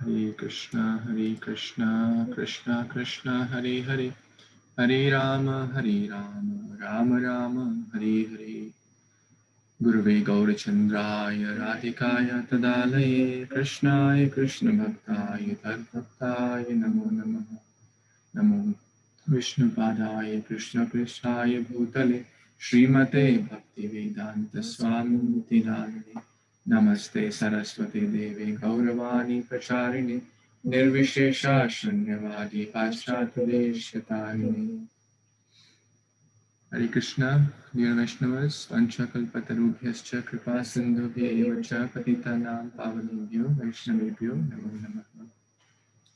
Hare Krishna, Krishna Krishna, Hare Hare, Hare Rama, Rama Rama, Hare Hare. Gurave Gaurachandraya Radhikaya Tadalaye Krishnaya Krishna Bhaktaya Tadbhaktaya Namo Namaha Namo Vishnu Padaya Krishna Prishthaya Bhutale Srimate Bhakti Vedanta Swami Namini Namaste Saraswati Devi Gauravani Pracharini Nirvishesha Shunyavadi Paschatadeshatayini. Hare Krishna, dear Vaishnavas, Panchakalpatarubhyascha Kripa Sindhubhya Cha Patitanam Pavanebhyo Vaishnavebhyo Namo Namaha.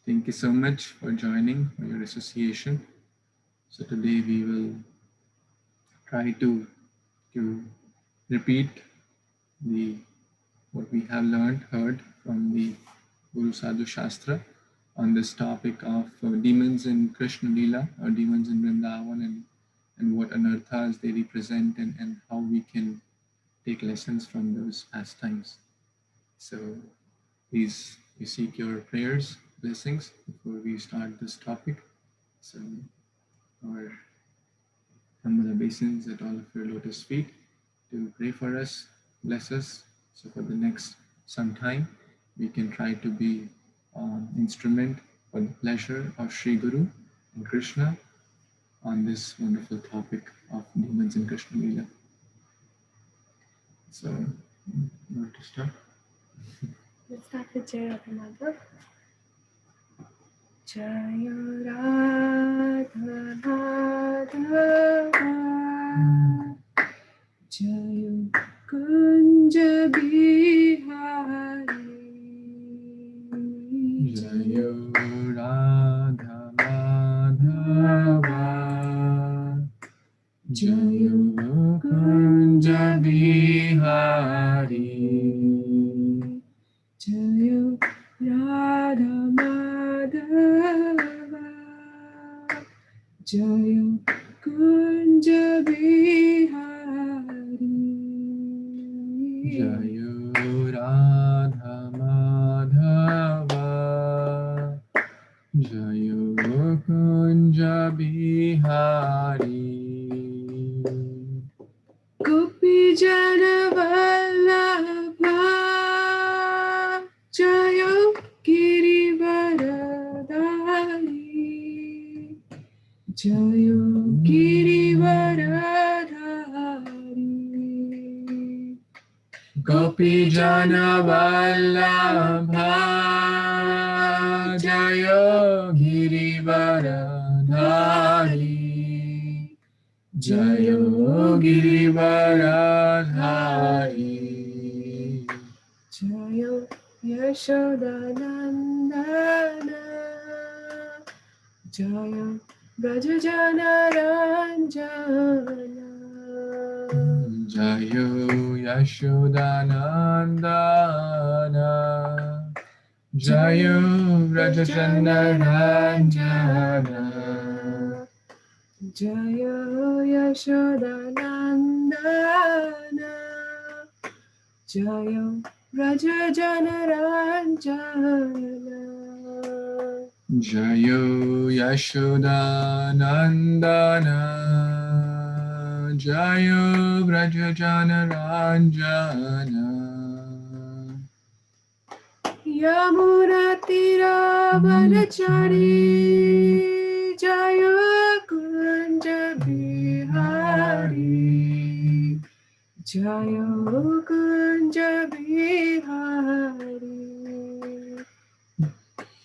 Thank you so much for joining, for your association. So today we will try to repeat what we have heard from the Guru Sadhu Shastra on this topic of demons in Krishna Lila or demons in Vrindavan and what anarthas they represent and how we can take lessons from those pastimes. So please, we seek your prayers, blessings before we start this topic. So our humble obeisance at all of your lotus feet to pray for us, bless us. So for the next some time, we can try to be instrument for the pleasure of Sri Guru and Krishna on this wonderful topic of demons in Krishna Lila. So, what to start? Let's start with Jai Radha. Jai Radha Madhava, Jai Kunja Bihari, Jai Radha Madhava, Jai Kunja Bihari, Jai Radha Madhava, Jai Kunja Bihari, Jai Radha Madhava, Jai Kunja Bihari, Gopi Jana Vallabha, Jaya Girivaradhari, Jaya Girivaradhari, Gopi Jana Vallabha, Jaya Girivaradhari, Jaya Girivaradhari, Jaya Yashodanandana, Jaya Brajajana Ranjana, Jaya Yashodanandana, Jaya Vrajajana Ranjana, Jaya Yashodanandana, Jaya Brajajana Ranjana, Jaya Yashodanandana, Jaya Vrajajana Ranjana, Yamuna Tiravanachari, Jaya Kunja Bihari, Jaya Kunja Bihari,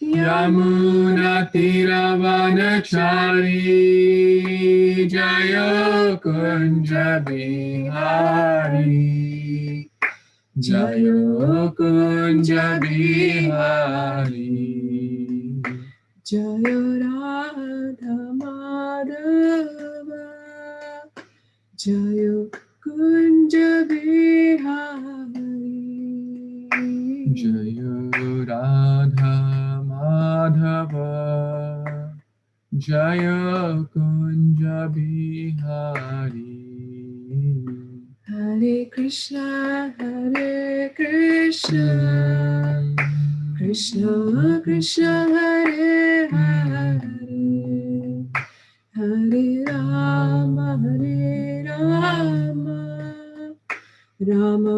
Yamuna Tiravanachari, Jaya Kunja Bihari, Jaya Kunja Bihari, Jaya Radha Madhava, Jaya Kunja Bihari, Jaya Radha Madhava, Jaya Kunja Bihari. Hare Krishna, Krishna Krishna Krishna Hare Hare Hare Rama Rama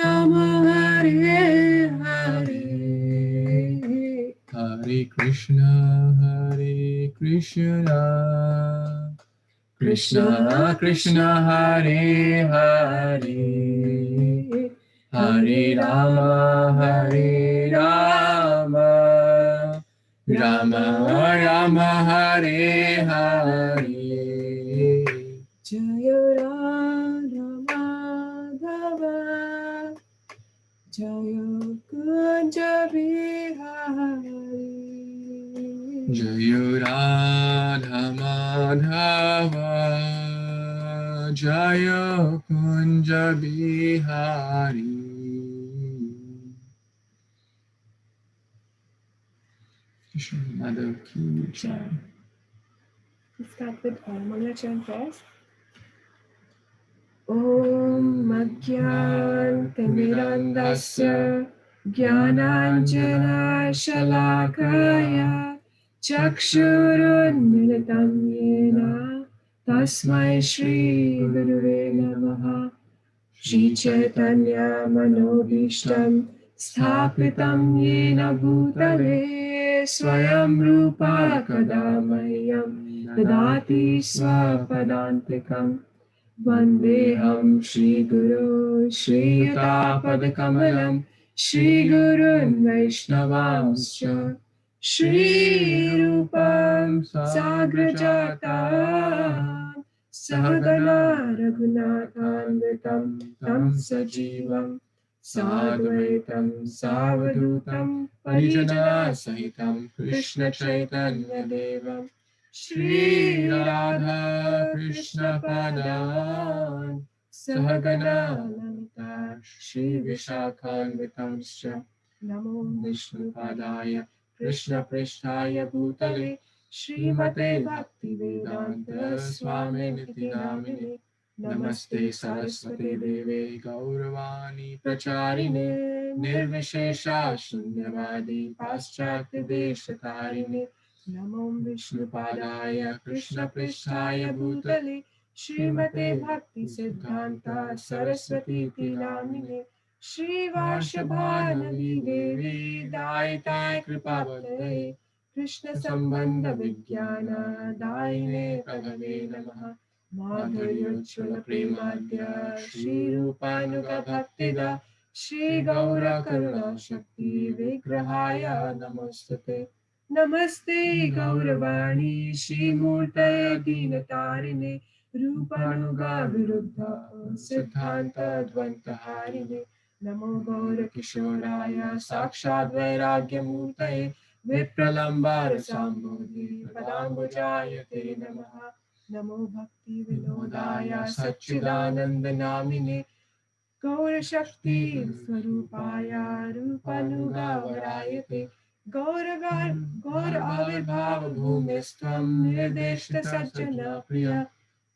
Rama Hare Hare Hare Krishna Krishna Krishna Hare Hare Hare Rama Rama Rama Hare Hare Jaya Radha Madhava Jaya Kunja Bihari Jaya Radha Madhava Jaya Kunja Bihari. Krishna Mother Ki Jai. Let's start with Mangala chant first. Om Madhyantimirandasya Jnananjana Shalakaya Chakshurunmilitam Yena Tasmai Shri Gurave Namaha Shri Chaitanya Manobishtam Sthapitam Yena Bhutale Swayam Rupa Kadamahyam Dadati Swapadantikam Vandeham Shri Guru Shri Yutapadakamalam Shri Gurun Vaishnavamscha Shri Rupam Sagrajata Sahagana Raghunathanvitam Tam Sajivam Sadvaitam Savadutam Parijana Sahitam Krishna Chaitanya Devam Shri Radha Krishna Padan Sahagana Lalita Shri Vishakhanvitamscha Namo Vishnu Padaya Krishna Prishtaya Bhutale Srimate Bhakti Vedanta Swami Niti Namine Namaste Saraswati Deve Gauravani Pracharine Nirvishesha Shunyavadi Paschatya Deshatarine Namo Vishnu Padaya Krishna Prishtaya Bhutale Srimate Bhakti Siddhanta Saraswati Namine Shri Varshabhanavi Devi Daitai Kripavate Krishna Sambandha Vijnana Daine Pradave Namaha Madhuryochvala Premadya Shri Rupanuga Bhaktida Shri Gaura Karuna Shakti Vigrahaya Namostate Namaste Gauravani Shri Murtaya Dinatarine Rupanuga Viruddha Siddhanta Dvantaharine Namo Gaura Kishoraya Sakshad Vairagya Murtaye Vipralambar Sambodhi Padambujayate Namaha Namo Bhakti Vinodaya Satchidananda Namine Gaura Shakti Swarupaya Rupanuga Varayate Gaura Avirbhava Bhumistvam Nirdeshta Sajjana Priya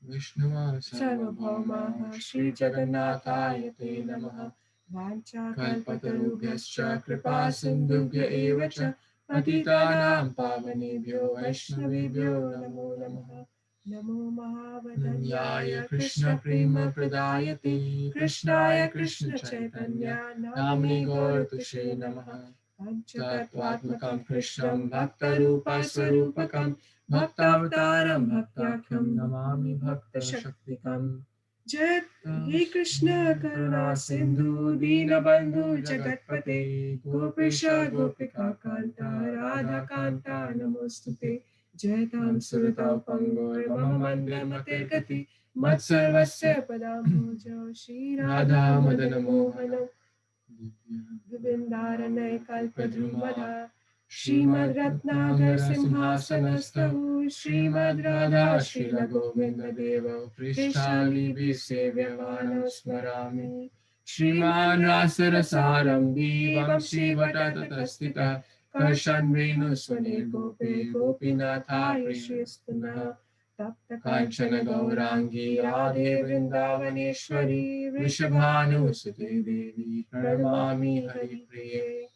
Vishnava Sarvabhaumaha Shri Jagannathaya Te Namaha Vancha Kalpatarubhyascha Kripa Sindhubhya Eva Cha Patitanam Pavanebhyo Vaishnavebhyo Namo Namaha Namo Mahavadanyaya Krishna Prema Pradayate Krishnaya Krishna Chaitanya Namni Gauratushe Namaha Panchatattvatmakam Krishnam Bhaktarupa Swarupakam Bhaktavataram Bhaktakham Namami Bhakta Shaktikam Jai He Krishna Karuna Sindhu Dina Bandhu Jagatpate Gopisha Gopika Kanta Radha Kanta Namostute Jai Tam Surata Pangor Mama Mandra Matir Gati Matsarvasya Padambojo Shri Radha Madana Mohanam Govindaranay Kalpadrumada Srimad Ratnagar Simhasanastau Srimad Radha Srila Govinda Deva Krishnali Visevyavanam Smarami Sriman Rasarasaram Divam Shivatatatasthita Karshan Venu Swane Gope Gopinathai Shristana Tapta Kanchana Gaurangi Radhe Vrindavaneshwari Vrishabhanu Sute Devi Pranamami Hari Priye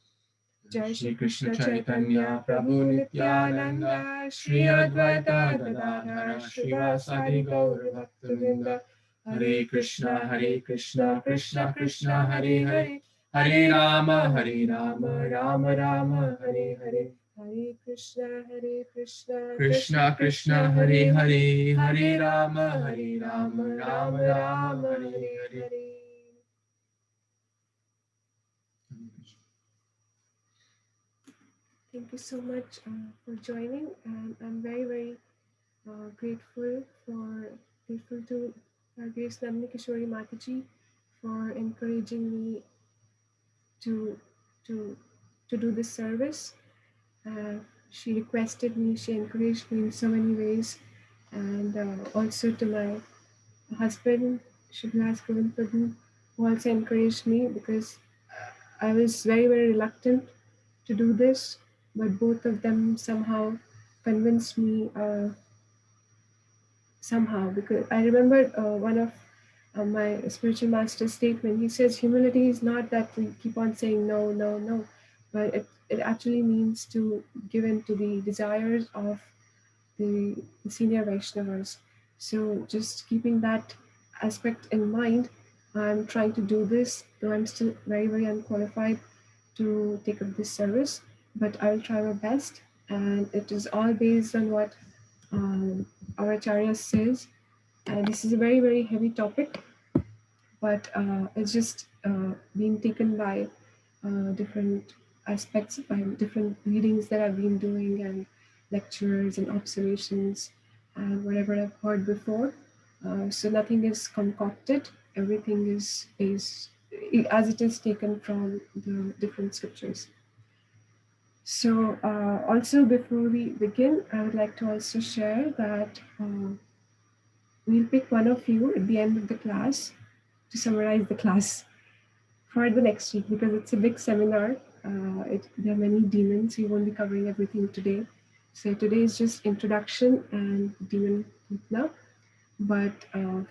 Jai Shri Shri Krishna Krishna Chaitanya Chaitanya Prabhu Prabhu Nityananda Nityananda Shri Shri Advaita Advaita Gadadhara Gadadhara Shrivasadi Shrivasadi Gaur Gaur Bhaktavinda. Bhaktavinda. Hare Hare Krishna, Krishna Hare Hare Krishna, Krishna Krishna Krishna Krishna, Krishna Hare Hare Hare, Hare Hare Hare Rama, Rama Hare Hare Rama, Rama Rama Rama Rama, Rama Hare Hare Hare. Hare Hare Krishna Krishna Krishna Krishna, Krishna Hare Hare Hare Hare, Hare Hare Rama, Rama Hare Hare Rama, Rama Rama Rama Rama, Rama Hare Hare Hare. Hare. Thank you so much for joining, and I'm very grateful to Grace Namni Kishori Mataji for encouraging me to to to do this service. She requested me, she encouraged me in so many ways, and also to my husband, Shubha, who also encouraged me because I was very reluctant to do this, but both of them somehow convinced me somehow, because I remember one of my spiritual master's statement. He says humility is not that we keep on saying no, no, no, but it actually means to give in to the desires of the senior Vaishnavas. So just keeping that aspect in mind, I'm trying to do this, though I'm still very unqualified to take up this service, but I'll try my best. And it is all based on what our Acharya says. And this is a very heavy topic, but it's just being taken by different aspects, by different readings that I've been doing, and lectures and observations and whatever I've heard before. So nothing is concocted. Everything is as it is taken from the different scriptures. So also before we begin, I would like to also share that we'll pick one of you at the end of the class to summarize the class for the next week, because it's a big seminar. There are many demons. We won't be covering everything today. So today is just introduction and demon Putana. But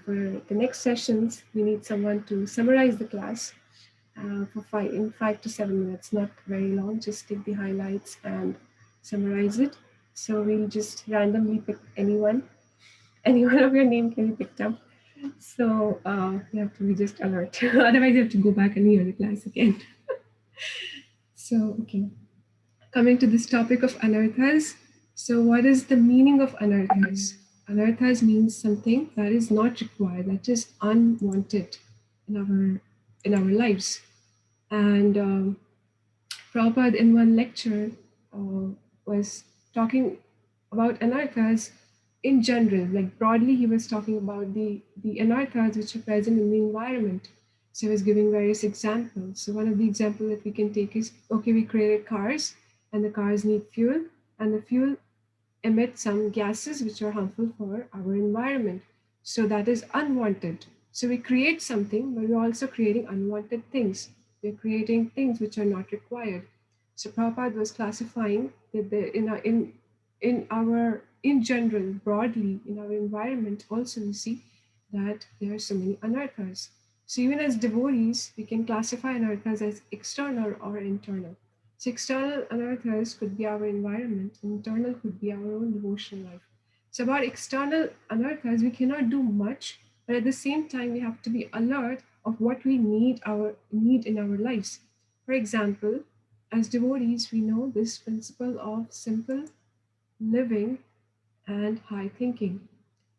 for the next sessions, we need someone to summarize the class in 5 to 7 minutes, not very long. Just take the highlights and summarize it. So we'll just randomly pick anyone. Any one of your name can be picked up. So you have to be just alert. Otherwise, you have to go back and hear the class again. So, okay. Coming to this topic of anarthas. So, what is the meaning of anarthas? Anarthas means something that is not required, that is unwanted in our lives. And Prabhupada in one lecture was talking about anarthas in general, like broadly, he was talking about the anarthas which are present in the environment. So he was giving various examples. So one of the examples that we can take is, okay, we created cars, and the cars need fuel, and the fuel emit some gases which are harmful for our environment. So that is unwanted. So we create something, but we're also creating unwanted things. We're creating things which are not required. So Prabhupada was classifying that in general, broadly, in our environment, also we see that there are so many anarthas. So even as devotees, we can classify anarthas as external or internal. So external anarthas could be our environment, internal could be our own devotional life. So about external anarthas, we cannot do much, but at the same time, we have to be alert of what we need in our lives. For example, as devotees, we know this principle of simple living and high thinking.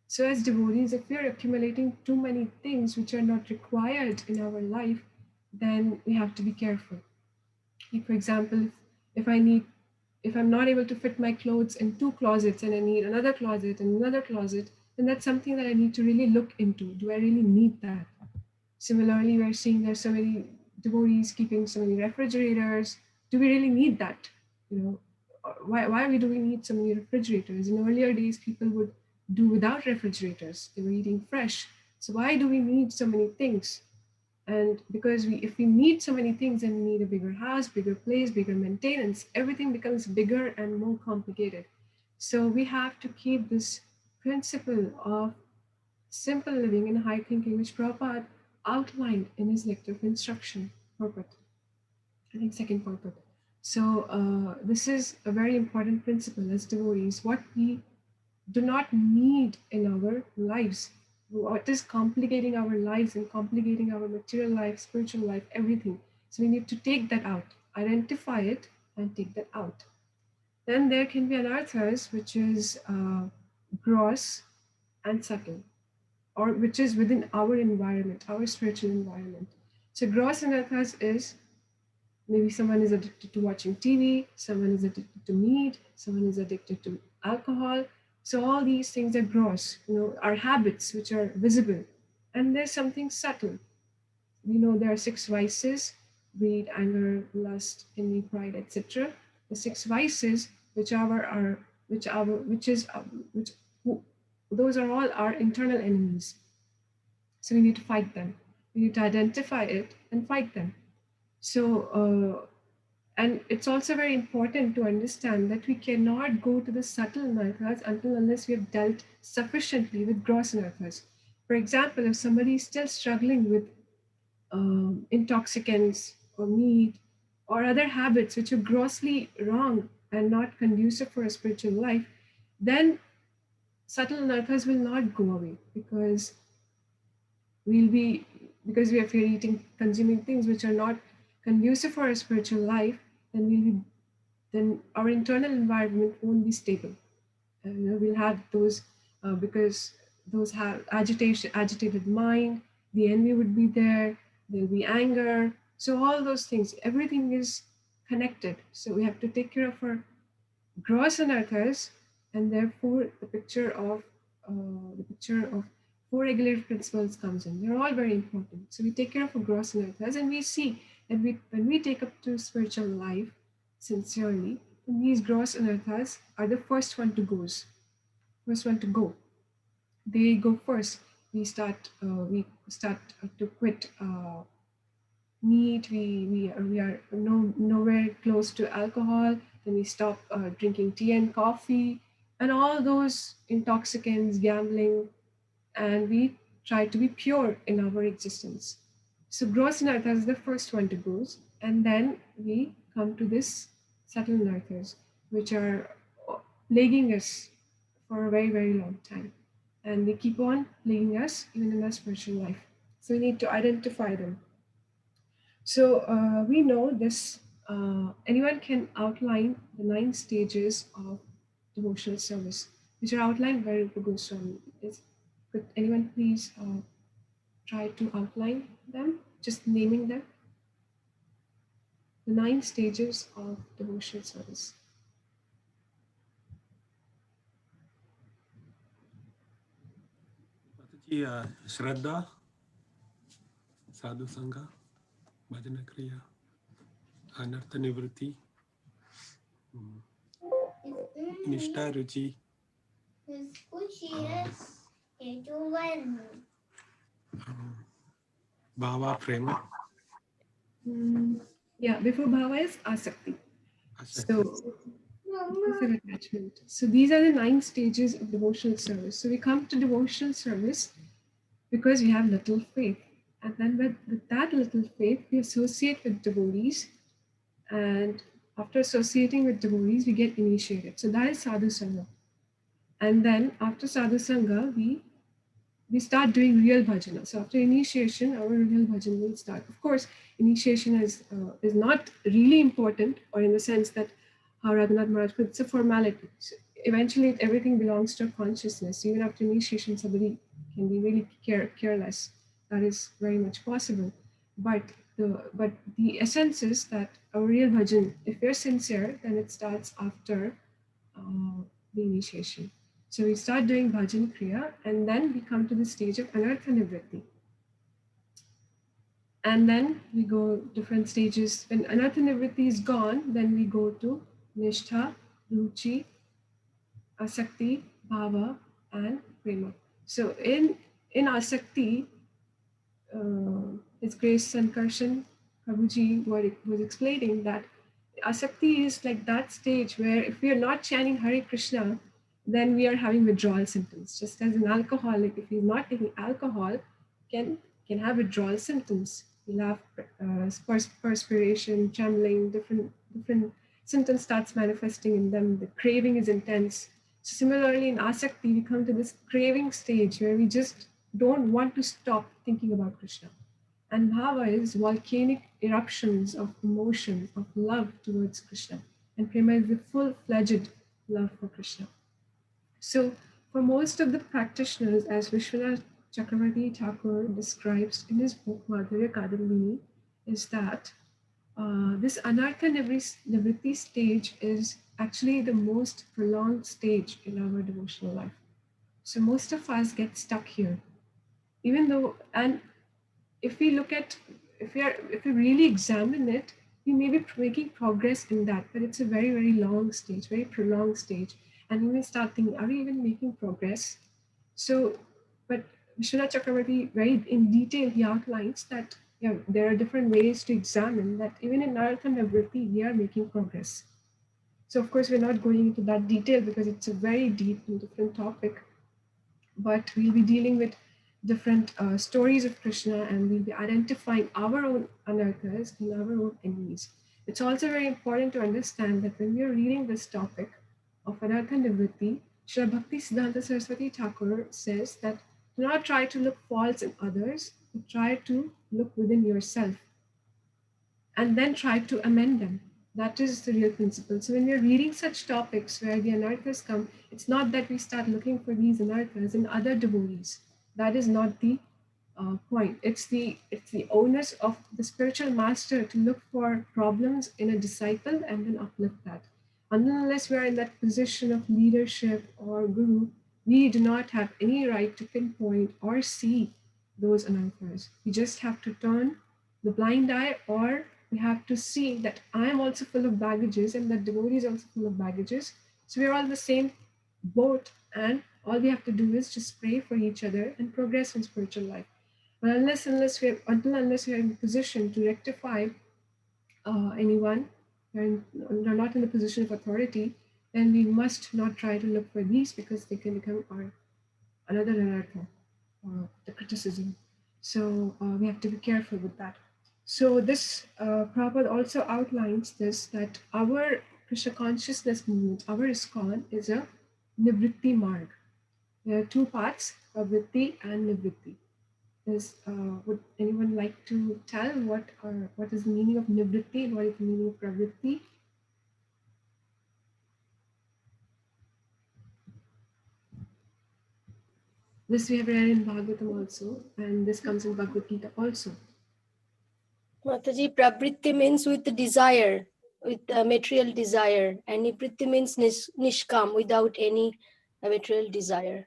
So as devotees, if we are accumulating too many things which are not required in our life, then we have to be careful. Like for example, if I'm not able to fit my clothes in two closets and I need another closet and another closet, then that's something that I need to really look into. Do I really need that? Similarly, we're seeing there's so many devotees keeping so many refrigerators. Do we really need that? Why do we need so many refrigerators? In earlier days, people would do without refrigerators. They were eating fresh. So why do we need so many things? And because if we need so many things, then we need a bigger house, bigger place, bigger maintenance. Everything becomes bigger and more complicated. So we have to keep this principle of simple living and high thinking, which Prabhupada outlined in his lecture of instruction, purport. I think second purport. So this is a very important principle as devotees. What we do not need in our lives, what is complicating our lives and complicating our material life, spiritual life, everything. So we need to take that out, identify it, and take that out. Then there can be anarthas, which is gross and subtle, or which is within our environment, our spiritual environment. So gross anarthas is maybe someone is addicted to watching TV, someone is addicted to meat, someone is addicted to alcohol. So all these things are gross, are habits which are visible. And there's something subtle. We know there are six vices: greed, anger, lust, envy, pride, etc. The six vices, which are which are which is which who, those are all our internal enemies. So we need to fight them. We need to identify it and fight them. So and it's also very important to understand that we cannot go to the subtle anarthas until unless we have dealt sufficiently with gross anarthas. For example, if somebody is still struggling with intoxicants or meat or other habits which are grossly wrong and not conducive for a spiritual life, then subtle anarthas will not go away we'll be because we are eating, consuming things which are not conducive for a spiritual life, then then our internal environment won't be stable. We'll have those because those have agitated mind. The envy would be there. There'll be anger. So all those things, everything is connected. So we have to take care of our gross anarthas, and therefore the picture of four regulative principles comes in. They're all very important. So we take care of our gross anarthas, and we see that when we take up to spiritual life sincerely, then these gross anarthas are the first one to go. They go first. We start to quit meat. We are nowhere close to alcohol. Then we stop drinking tea and coffee and all those intoxicants, gambling, and we try to be pure in our existence. So gross anarthas is the first one to go, and then we come to this subtle anarthas, which are plaguing us for a very, very long time. And they keep on plaguing us even in our spiritual life. So we need to identify them. So we know this. Anyone can outline the 9 stages of devotional service, which are outlined by Rupa Goswami. Could anyone please try to outline them, just naming them? The 9 stages of devotional service. Mataji, Shraddha, Sadhu Sangha, Bhajana Kriya, Anartha Nivritti, Nishta Ruchi, Bhava Prema. Yeah, before bhava is asakti. So attachment. So these are the 9 stages of devotional service. So we come to devotional service because we have little faith. And then with that little faith, we associate with devotees. And after associating with devotees, we get initiated. So that is sadhu sangha. And then after sadhu sangha, we start doing real bhajana. So after initiation, our real bhajan will start. Of course, initiation is not really important, or in the sense that how Raghunath Maharaj put, it's a formality. So eventually, everything belongs to consciousness. Even after initiation, somebody can be really careless. That is very much possible. But the essence is that our real bhajan, if we're sincere, then it starts after the initiation. So we start doing bhajan kriya, and then we come to the stage of anartha nivritti. And then we go different stages. When anartha nivritti is gone, then we go to nishtha, ruchi, asakti, bhava, and prema. So in asakti, His Grace Sankarshan Prabhuji was explaining that asakti is like that stage where if we are not chanting Hare Krishna, then we are having withdrawal symptoms. Just as an alcoholic, if he's not taking alcohol, can have withdrawal symptoms. He'll have perspiration, trembling, different different symptoms starts manifesting in them. The craving is intense. So similarly, in Asakti, we come to this craving stage where we just don't want to stop thinking about Krishna. And Bhava is volcanic eruptions of emotion, of love towards Krishna. And Prema is the full-fledged love for Krishna. So for most of the practitioners, as Vishwanath Chakravarti Thakur describes in his book Madhurya Kadambini, is that this Anartha Nivritti stage is actually the most prolonged stage in our devotional life. So most of us get stuck here. Even though, and if we look at, if we really examine it, we may be making progress in that, but it's a very, very long stage, very prolonged stage. And you may start thinking, are we even making progress? So, but Vishwanath Chakravarti, very in detail, he outlines that there are different ways to examine that even in Narottam Nivritti, we are making progress. So, of course, we're not going into that detail because it's a very deep and different topic, but we'll be dealing with different stories of Krishna, and we'll be identifying our own anarthas and our own enemies. It's also very important to understand that when we are reading this topic of Anartha Nivritti, Srila Bhakti Siddhanta Saraswati Thakur says that do not try to look faults in others, but try to look within yourself and then try to amend them. That is the real principle. So when we're reading such topics where the anarthas come, it's not that we start looking for these anarthas in other devotees. That is not the point. It's the onus of the spiritual master to look for problems in a disciple and then uplift that. Unless we are in that position of leadership or guru, we do not have any right to pinpoint or see those anarthas. We just have to turn the blind eye, or we have to see that I am also full of baggages and that devotee is also full of baggages. So we're all in the same boat, and all we have to do is just pray for each other and progress in spiritual life. But unless we are in a position to rectify anyone, and are not in the position of authority, then we must not try to look for these because they can become another anartha, the criticism. So we have to be careful with that. So this Prabhupada also outlines this, that our Krishna consciousness movement, our ISKCON, is a Nivritti Marg. There are two parts, Pravritti and Nivritti. Would anyone like to tell what is the meaning of Nivritti and what is the meaning of Pravritti? This we have read in Bhagavatam also, and this comes in Bhagavad Gita also. Mataji, pravritti means with desire, with material desire, and nivritti means nishkam, without any material desire.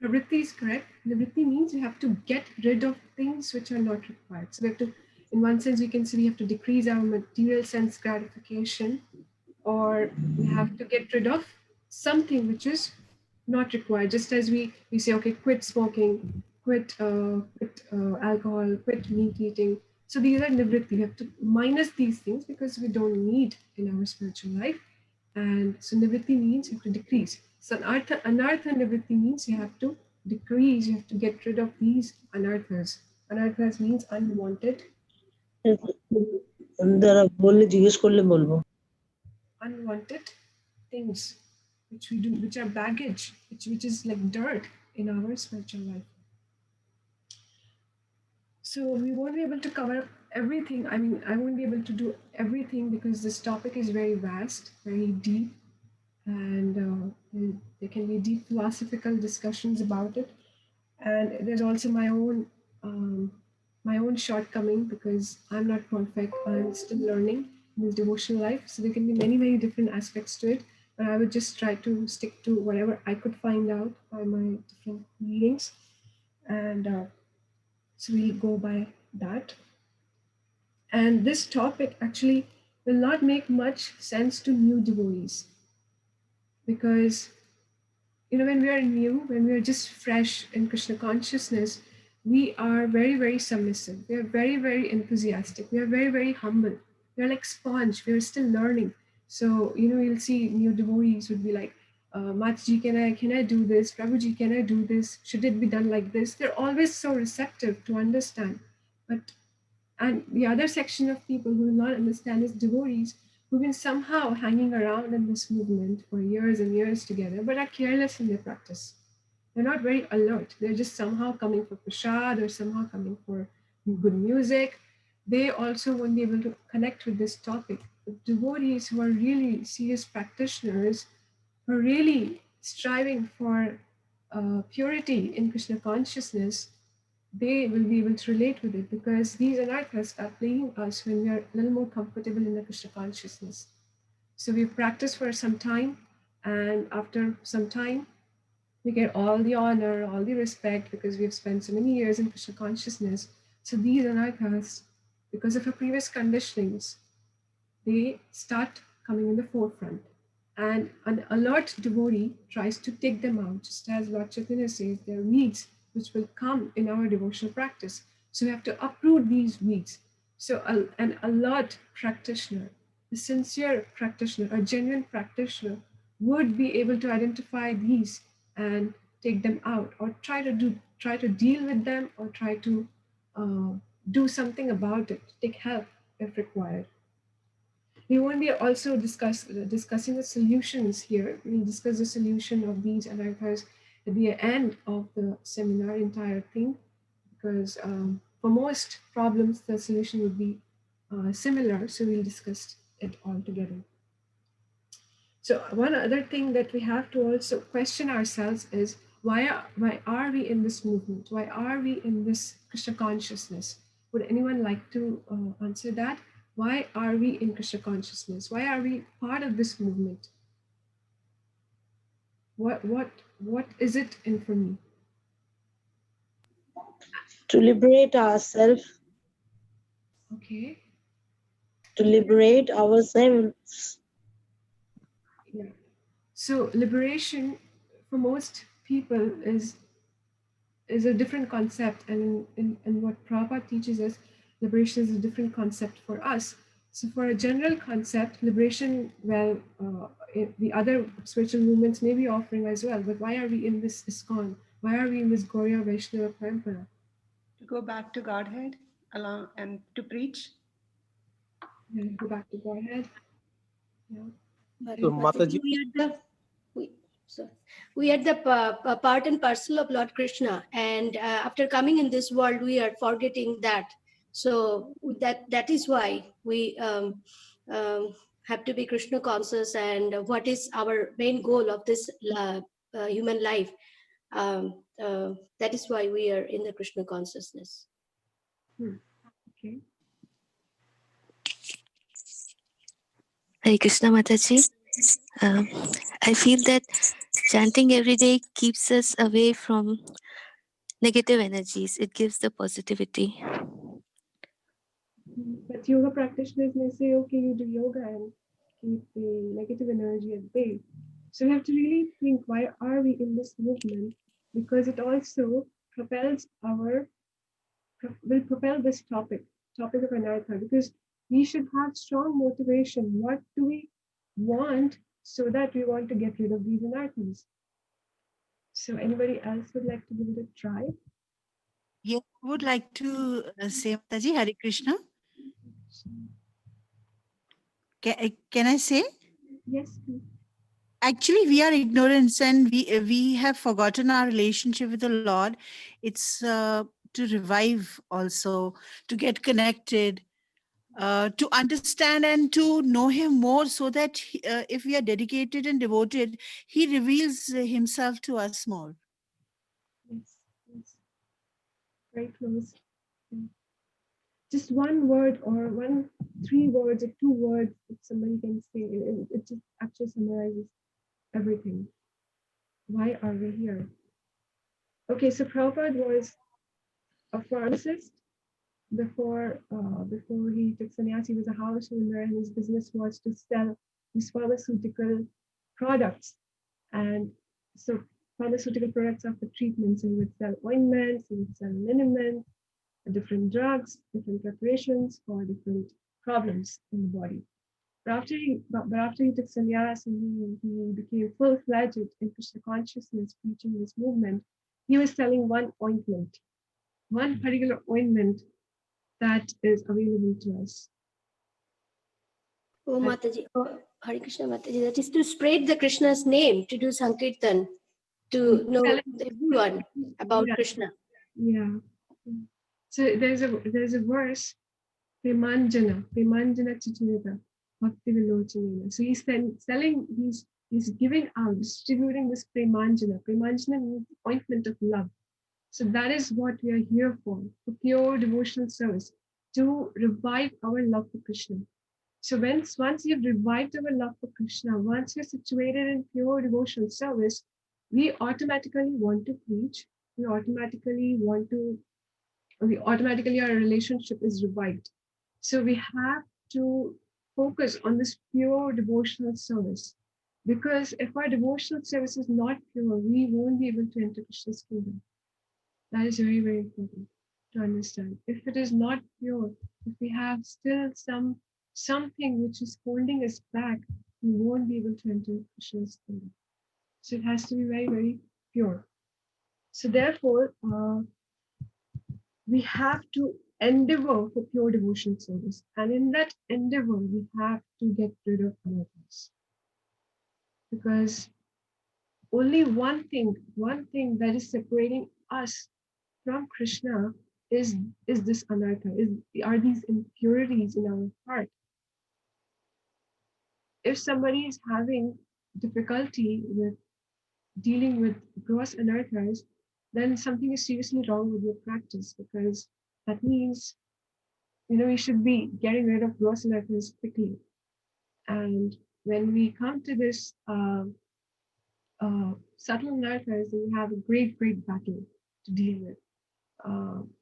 Pravritti is correct. Nivritti means you have to get rid of things which are not required. So we have to, in one sense, we can say we have to decrease our material sense gratification, or we have to get rid of something which is not required. Just as we say, okay, quit smoking, quit alcohol, quit meat eating. So these are nivritti. We have to minus these things because we don't need in our spiritual life. And so nivritti means you have to decrease. So anartha nivritti means you have to decrease, you have to get rid of these anarthas. Anarthas means unwanted. Unwanted things which we do, which are baggage, which is like dirt in our spiritual life. So we won't be able to cover up everything. I mean, I won't be able to do everything because this topic is very vast, very deep, and there can be deep philosophical discussions about it. And there's also my own shortcoming because I'm not perfect. I'm still learning in this devotional life. So there can be many, many different aspects to it. But I would just try to stick to whatever I could find out by my different readings. And so we'll go by that. And this topic actually will not make much sense to new devotees because, when we are new, when we are just fresh in Krishna consciousness, we are very, very submissive. We are very, very enthusiastic. We are very, very humble. We are like sponge. We are still learning. So, you'll see new devotees would be like, Mataji, can I do this? Prabhuji, can I do this? Should it be done like this? They're always so receptive to understand. But And the other section of people who will not understand is devotees who've been somehow hanging around in this movement for years and years together, but are careless in their practice. They're not very alert. They're just somehow coming for prasad or somehow coming for good music. They also won't be able to connect with this topic. But devotees who are really serious practitioners, who are really striving for purity in Krishna consciousness, they will be able to relate with it, because these anarthas are playing us when we are a little more comfortable in the Krishna consciousness. So we've practiced for some time, and after some time, we get all the honor, all the respect, because we've spent so many years in Krishna consciousness. So these anarthas, because of our previous conditionings, they start coming in the forefront. And an alert devotee tries to take them out, just as Lord Chaitanya says, there are weeds which will come in our devotional practice. So we have to uproot these weeds. So an alert practitioner, a sincere practitioner, a genuine practitioner would be able to identify these and take them out, or try to deal with them, or try to do something about it, take help if required. We won't be also discussing the solutions here. We'll discuss the solution of these anarthas at the end of the seminar, entire thing, because for most problems, the solution would be similar. So we'll discuss it all together. So one other thing that we have to also question ourselves is, why are we in this movement? Why are we in this Krishna consciousness? Would anyone like to answer that? Why are we in Krishna consciousness? Why are we part of this movement? What is it in for me? To liberate ourselves, Okay. to liberate ourselves. Yeah. So liberation for most people is a different concept, and in what Prabhupada teaches us, liberation is a different concept for us. So for a general concept, liberation, well, the other spiritual movements may be offering as well, but why are we in this ISKCON? Why are we in this Gauriya Vaishnava Parampara? To go back to Godhead along and to preach. Yeah, go back to Godhead. Yeah. So Mataji, We are the part and parcel of Lord Krishna, and after coming in this world, we are forgetting that. So that is why we have to be Krishna conscious, and what is our main goal of this human life. That is why we are in the Krishna consciousness. Okay. Hare Krishna Mataji. I feel that chanting every day keeps us away from negative energies. It gives the positivity. But yoga practitioners may say, okay, you do yoga and keep the negative energy at bay. So we have to really think, why are we in this movement? Because it also will propel this topic of anartha, because we should have strong motivation. What do we want, so that we want to get rid of these anarthas? So anybody else would like to give it a try? Yes, I would like to say, Mataji, Hare Krishna. Can I say? Yes, please. Actually, we are ignorant, and we have forgotten our relationship with the Lord. It's to revive also, to get connected, to understand and to know Him more, so that if we are dedicated and devoted, He reveals Himself to us more. Yes, yes. Very close. Yeah. Just one word, or three words or two words that somebody can say, it just actually summarizes everything. Why are we here? Okay, so Prabhupada was a pharmacist before he took sannyas. He was a householder, and his business was to sell these pharmaceutical products. And so pharmaceutical products are for treatments. He would sell ointments, he would sell liniments, different drugs, different preparations for different problems in the body. But after he took sannyas and he became full-fledged in Krishna consciousness, preaching this movement, he was selling one ointment, one particular ointment that is available to us. Oh, Mataji, oh, Hare Krishna Mataji, that is to spread the Krishna's name, to do Sankirtan, to know everyone about Yeah. Krishna. Yeah. So there's a verse, Premanjana Chichurita, Bhakti Vilochanena. So he's selling, he's giving out, distributing this Premanjana. Premanjana means ointment of love. So that is what we are here for pure devotional service, to revive our love for Krishna. So once you've revived our love for Krishna, once you're situated in pure devotional service, we automatically want to preach. Automatically our relationship is revived. So we have to focus on this pure devotional service. Because if our devotional service is not pure, we won't be able to enter Krishna's kingdom. That is very, very important to understand. If it is not pure, if we have still something which is holding us back, we won't be able to enter Krishna's kingdom. So it has to be very, very pure. So therefore, we have to endeavor for pure devotional service. And in that endeavor, we have to get rid of anarthas. Because only one thing that is separating us from Krishna is this anartha, are these impurities in our heart. If somebody is having difficulty with dealing with gross anarthas, then something is seriously wrong with your practice, because that means, we should be getting rid of gross anarthas quickly. And when we come to this subtle anarthas, then we have a great battle to deal with.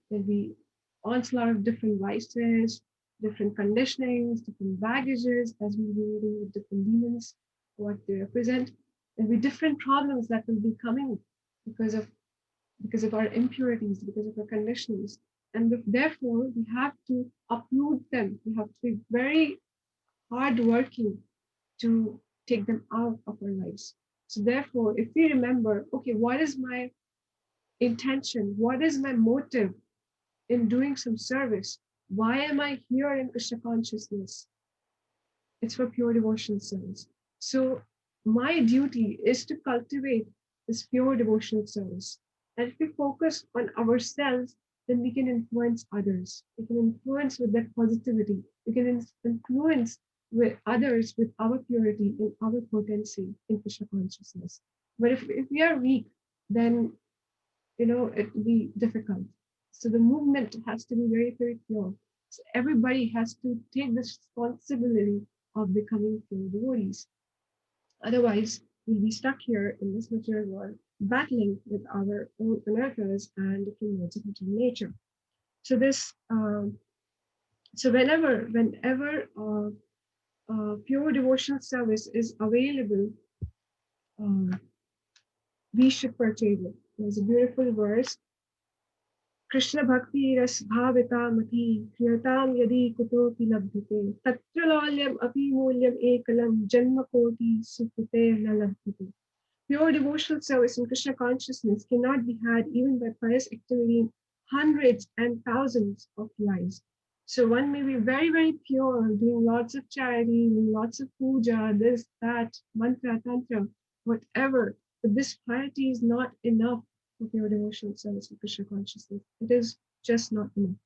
There'll be onslaught of different vices, different conditionings, different baggages, as we were reading with different demons, what they represent. There'll be different problems that will be coming because of our impurities, because of our conditionings. And therefore, we have to uproot them. We have to be very hardworking to take them out of our lives. So therefore, if we remember, okay, what is my intention? What is my motive in doing some service? Why am I here in Krishna consciousness? It's for pure devotional service. So my duty is to cultivate this pure devotional service. And if we focus on ourselves, then we can influence others. We can influence with that positivity. We can influence with others with our purity and our potency in Krishna consciousness. But if we are weak, then it will be difficult. So the movement has to be very, very pure. So everybody has to take this responsibility of becoming pure devotees. Otherwise, we'll be stuck here in this material world, battling with our own anarthas and different modes of material nature. So whenever pure devotional service is available, we should purchase it. There's a beautiful verse. Krishna Bhakti Ras Bhavita Mati Kriyatam Yadi Kutopi Labdhate Tatra Lalyam Api Mulyam Ekalam Janma Koti Sukrite Nalabdhate. Pure devotional service in Krishna consciousness cannot be had even by pious activity in hundreds and thousands of lives. So one may be very, very pure, doing lots of charity, doing lots of puja, this, that, mantra, tantra, whatever. But this piety is not enough for pure devotional service in Krishna consciousness. It is just not enough.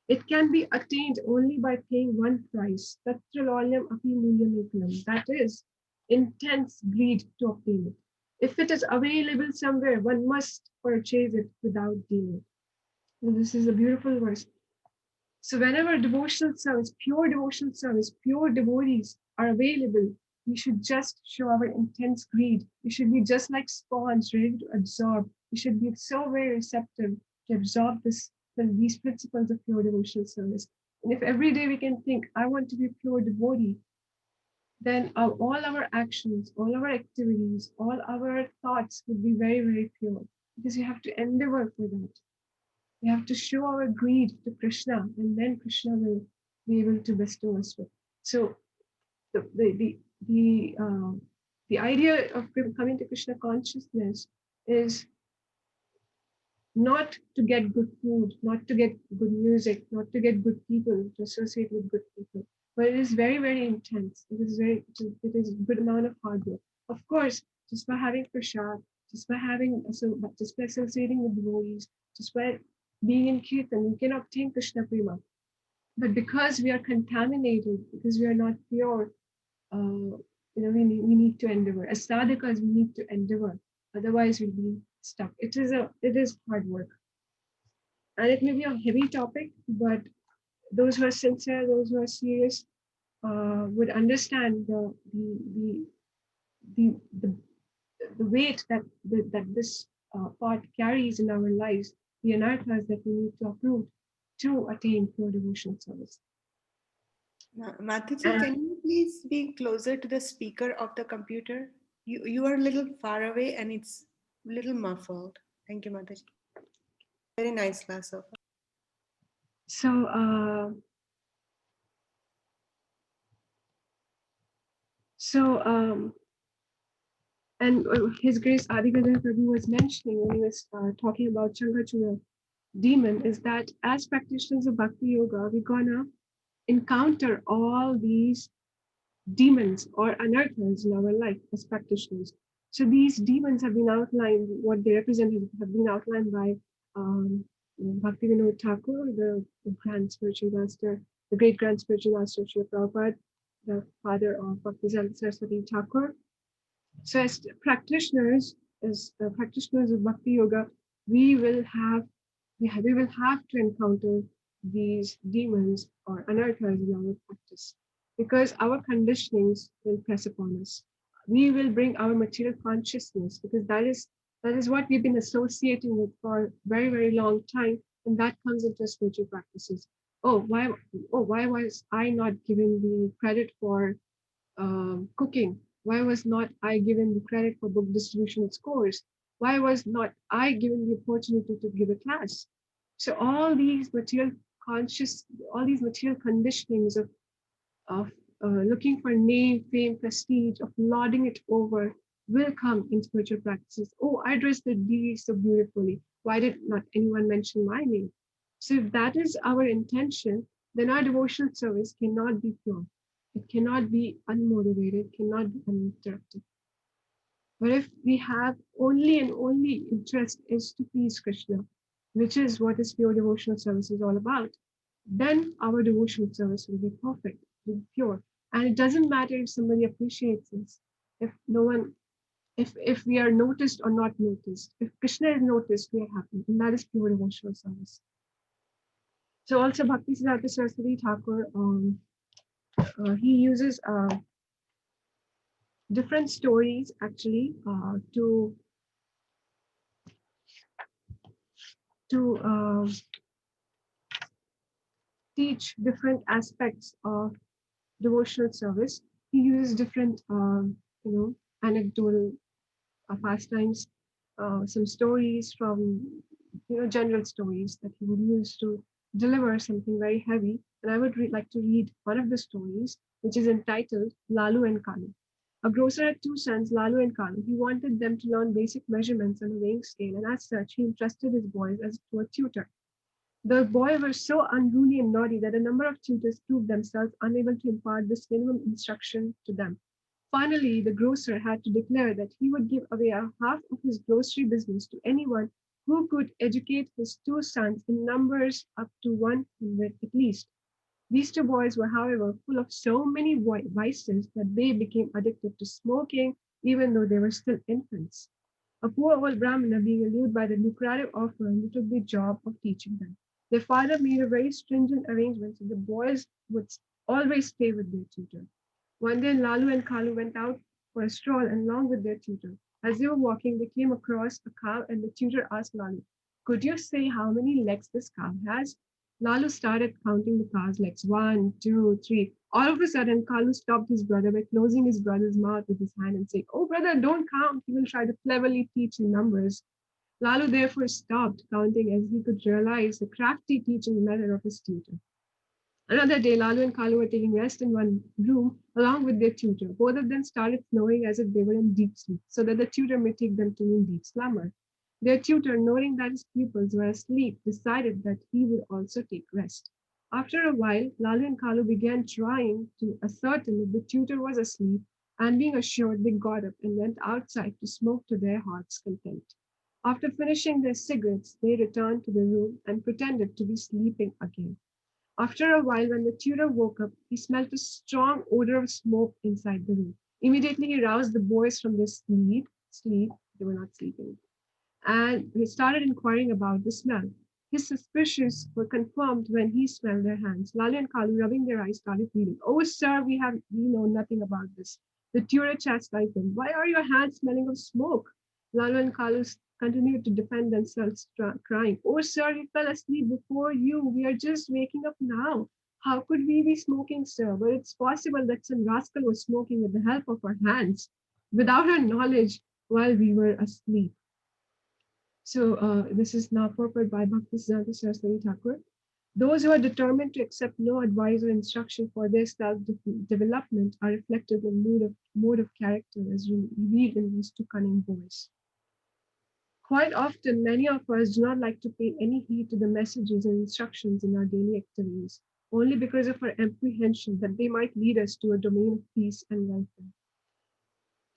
It can be attained only by paying one price. Tatra lalyam api mulyam ekalam. That is intense greed to obtain it. If it is available somewhere, one must purchase it without delay. And this is a beautiful verse. So whenever devotional service, pure devotees are available, we should just show our intense greed. We should be just like sponge, ready to absorb. We should be so very receptive to absorb these principles of pure devotional service. And if every day we can think, I want to be a pure devotee, then all our actions, all our activities, all our thoughts would be very, very pure. Because you have to endeavor for that. We have to show our greed to Krishna, and then Krishna will be able to bestow us with. So the idea of coming to Krishna consciousness is not to get good food, not to get good music, not to get good people, to associate with good people. But it is very, very intense. It is a good amount of hard work. Of course, just by having prasad, just by associating with devotees, just by being in kirtan, we can obtain Krishna prema. But because we are contaminated, because we are not pure, we need to endeavor. As sadhakas, we need to endeavor. Otherwise, we'll be stuck. It is hard work, and it may be a heavy topic, but those who are sincere, those who are serious, would understand the the, the weight that this part carries in our lives, the anarthas that we need to uproot to attain pure devotional service. Mataji, can you please be closer to the speaker of the computer? You are a little far away and it's a little muffled. Thank you, Mataji. Very nice class so far. And His Grace Adigadar Prabhu was mentioning when he was talking about Chankachura demon is that as practitioners of Bhakti Yoga, we're gonna encounter all these demons or anarthas in our life as practitioners. So these demons have been outlined, what they represent have been outlined by Bhakti Vinod Thakur, the Grand Spiritual Master, the great Grand Spiritual Master Srila Prabhupada, the father of Bhakti Saraswati Thakur. So as practitioners of Bhakti Yoga, we will have to encounter these demons or anarthas in our practice, because our conditionings will press upon us. We will bring our material consciousness, because that is what we've been associating with for a very, very long time, and that comes into spiritual practices. Why was I not given the credit for cooking? Why was not I given the credit for book distribution at scores? Why was not I given the opportunity to give a class? So all these material conditionings of looking for name, fame, prestige, of lauding it over, will come in spiritual practices. I dressed the deity so beautifully. Why did not anyone mention my name? So if that is our intention, then our devotional service cannot be pure. It cannot be unmotivated, cannot be uninterrupted. But if we have only and only interest is to please Krishna, which is what this pure devotional service is all about, then our devotional service will be perfect, will be pure. And it doesn't matter if somebody appreciates us, if we are noticed or not noticed. If Krishna is noticed, we are happy, and that is pure devotional service. So also Bhakti Siddhanta Saraswati Thakur, he uses different stories actually to teach different aspects of devotional service. He uses different anecdotal pastimes, some stories from general stories that he would use to deliver something very heavy. And I would like to read one of the stories, which is entitled Lalu and Kalu. A grocer had two sons, Lalu and Kalu. He wanted them to learn basic measurements on a weighing scale, and as such, he entrusted his boys as to a tutor. The boys were so unruly and naughty that a number of tutors proved themselves unable to impart this minimum instruction to them. Finally, the grocer had to declare that he would give away half of his grocery business to anyone who could educate his two sons in numbers up to 100 at least. These two boys were, however, full of so many vices that they became addicted to smoking, even though they were still infants. A poor old Brahmana, being allured by the lucrative offer, undertook the job of teaching them. Their father made a very stringent arrangement so the boys would always stay with their tutor. One day, Lalu and Kalu went out for a stroll along with their tutor. As they were walking, they came across a cow, and the tutor asked Lalu, "Could you say how many legs this cow has?" Lalu started counting the cow's legs. 1, 2, 3. All of a sudden, Kalu stopped his brother by closing his brother's mouth with his hand and saying, "Oh, brother, don't count." He will try to cleverly teach in numbers. Lalu therefore stopped counting as he could realize the crafty teaching method of his tutor. Another day, Lalu and Kalu were taking rest in one room along with their tutor. Both of them started snoring as if they were in deep sleep, so that the tutor may take them to in deep slumber. Their tutor, noting that his pupils were asleep, decided that he would also take rest. After a while, Lalu and Kalu began trying to ascertain if the tutor was asleep, and being assured, they got up and went outside to smoke to their heart's content. After finishing their cigarettes, they returned to the room and pretended to be sleeping again. After a while, when the tutor woke up, he smelt a strong odor of smoke inside the room. Immediately, he roused the boys from their sleep, they were not sleeping, and he started inquiring about the smell. His suspicions were confirmed when he smelled their hands. Lalu and Kalu, rubbing their eyes, started pleading, "Oh, sir, we know nothing about this." The tutor chastised them. "Why are your hands smelling of smoke?" Lalu and Kalu continued to defend themselves, crying, "Oh, sir, we fell asleep before you. We are just waking up now. How could we be smoking, sir? But it's possible that some rascal was smoking with the help of our hands, without our knowledge, while we were asleep." So this is now purported by Bhaktisiddhanta Saraswati Thakur. Those who are determined to accept no advice or instruction for their self-development are reflected in the mode of character as revealed in these two cunning boys. Quite often, many of us do not like to pay any heed to the messages and instructions in our daily activities, only because of our apprehension that they might lead us to a domain of peace and welfare.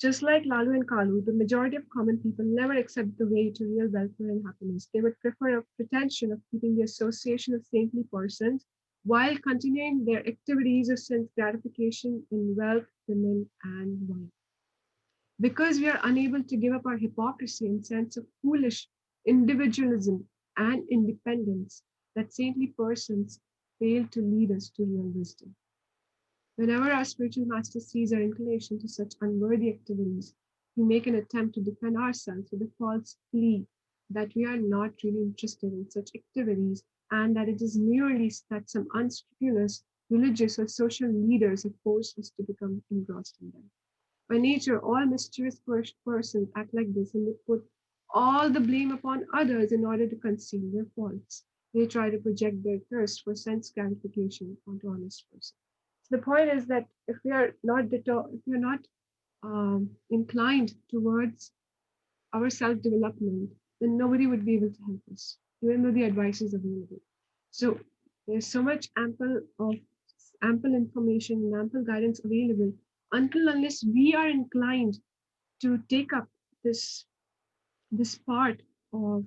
Just like Lalu and Kalu, the majority of common people never accept the way to real welfare and happiness. They would prefer a pretension of keeping the association of saintly persons while continuing their activities of sense gratification in wealth, women, and wine. Because we are unable to give up our hypocrisy and sense of foolish individualism and independence, that saintly persons fail to lead us to real wisdom. Whenever our spiritual master sees our inclination to such unworthy activities, we make an attempt to defend ourselves with a false plea that we are not really interested in such activities and that it is merely that some unscrupulous religious or social leaders have forced us to become engrossed in them. By nature, all mischievous persons act like this, and they put all the blame upon others in order to conceal their faults. They try to project their thirst for sense gratification onto honest persons. So the point is that if we are not inclined towards our self-development, then nobody would be able to help us, even though the advice is available. So there's so much ample information and ample guidance available unless we are inclined to take up this part of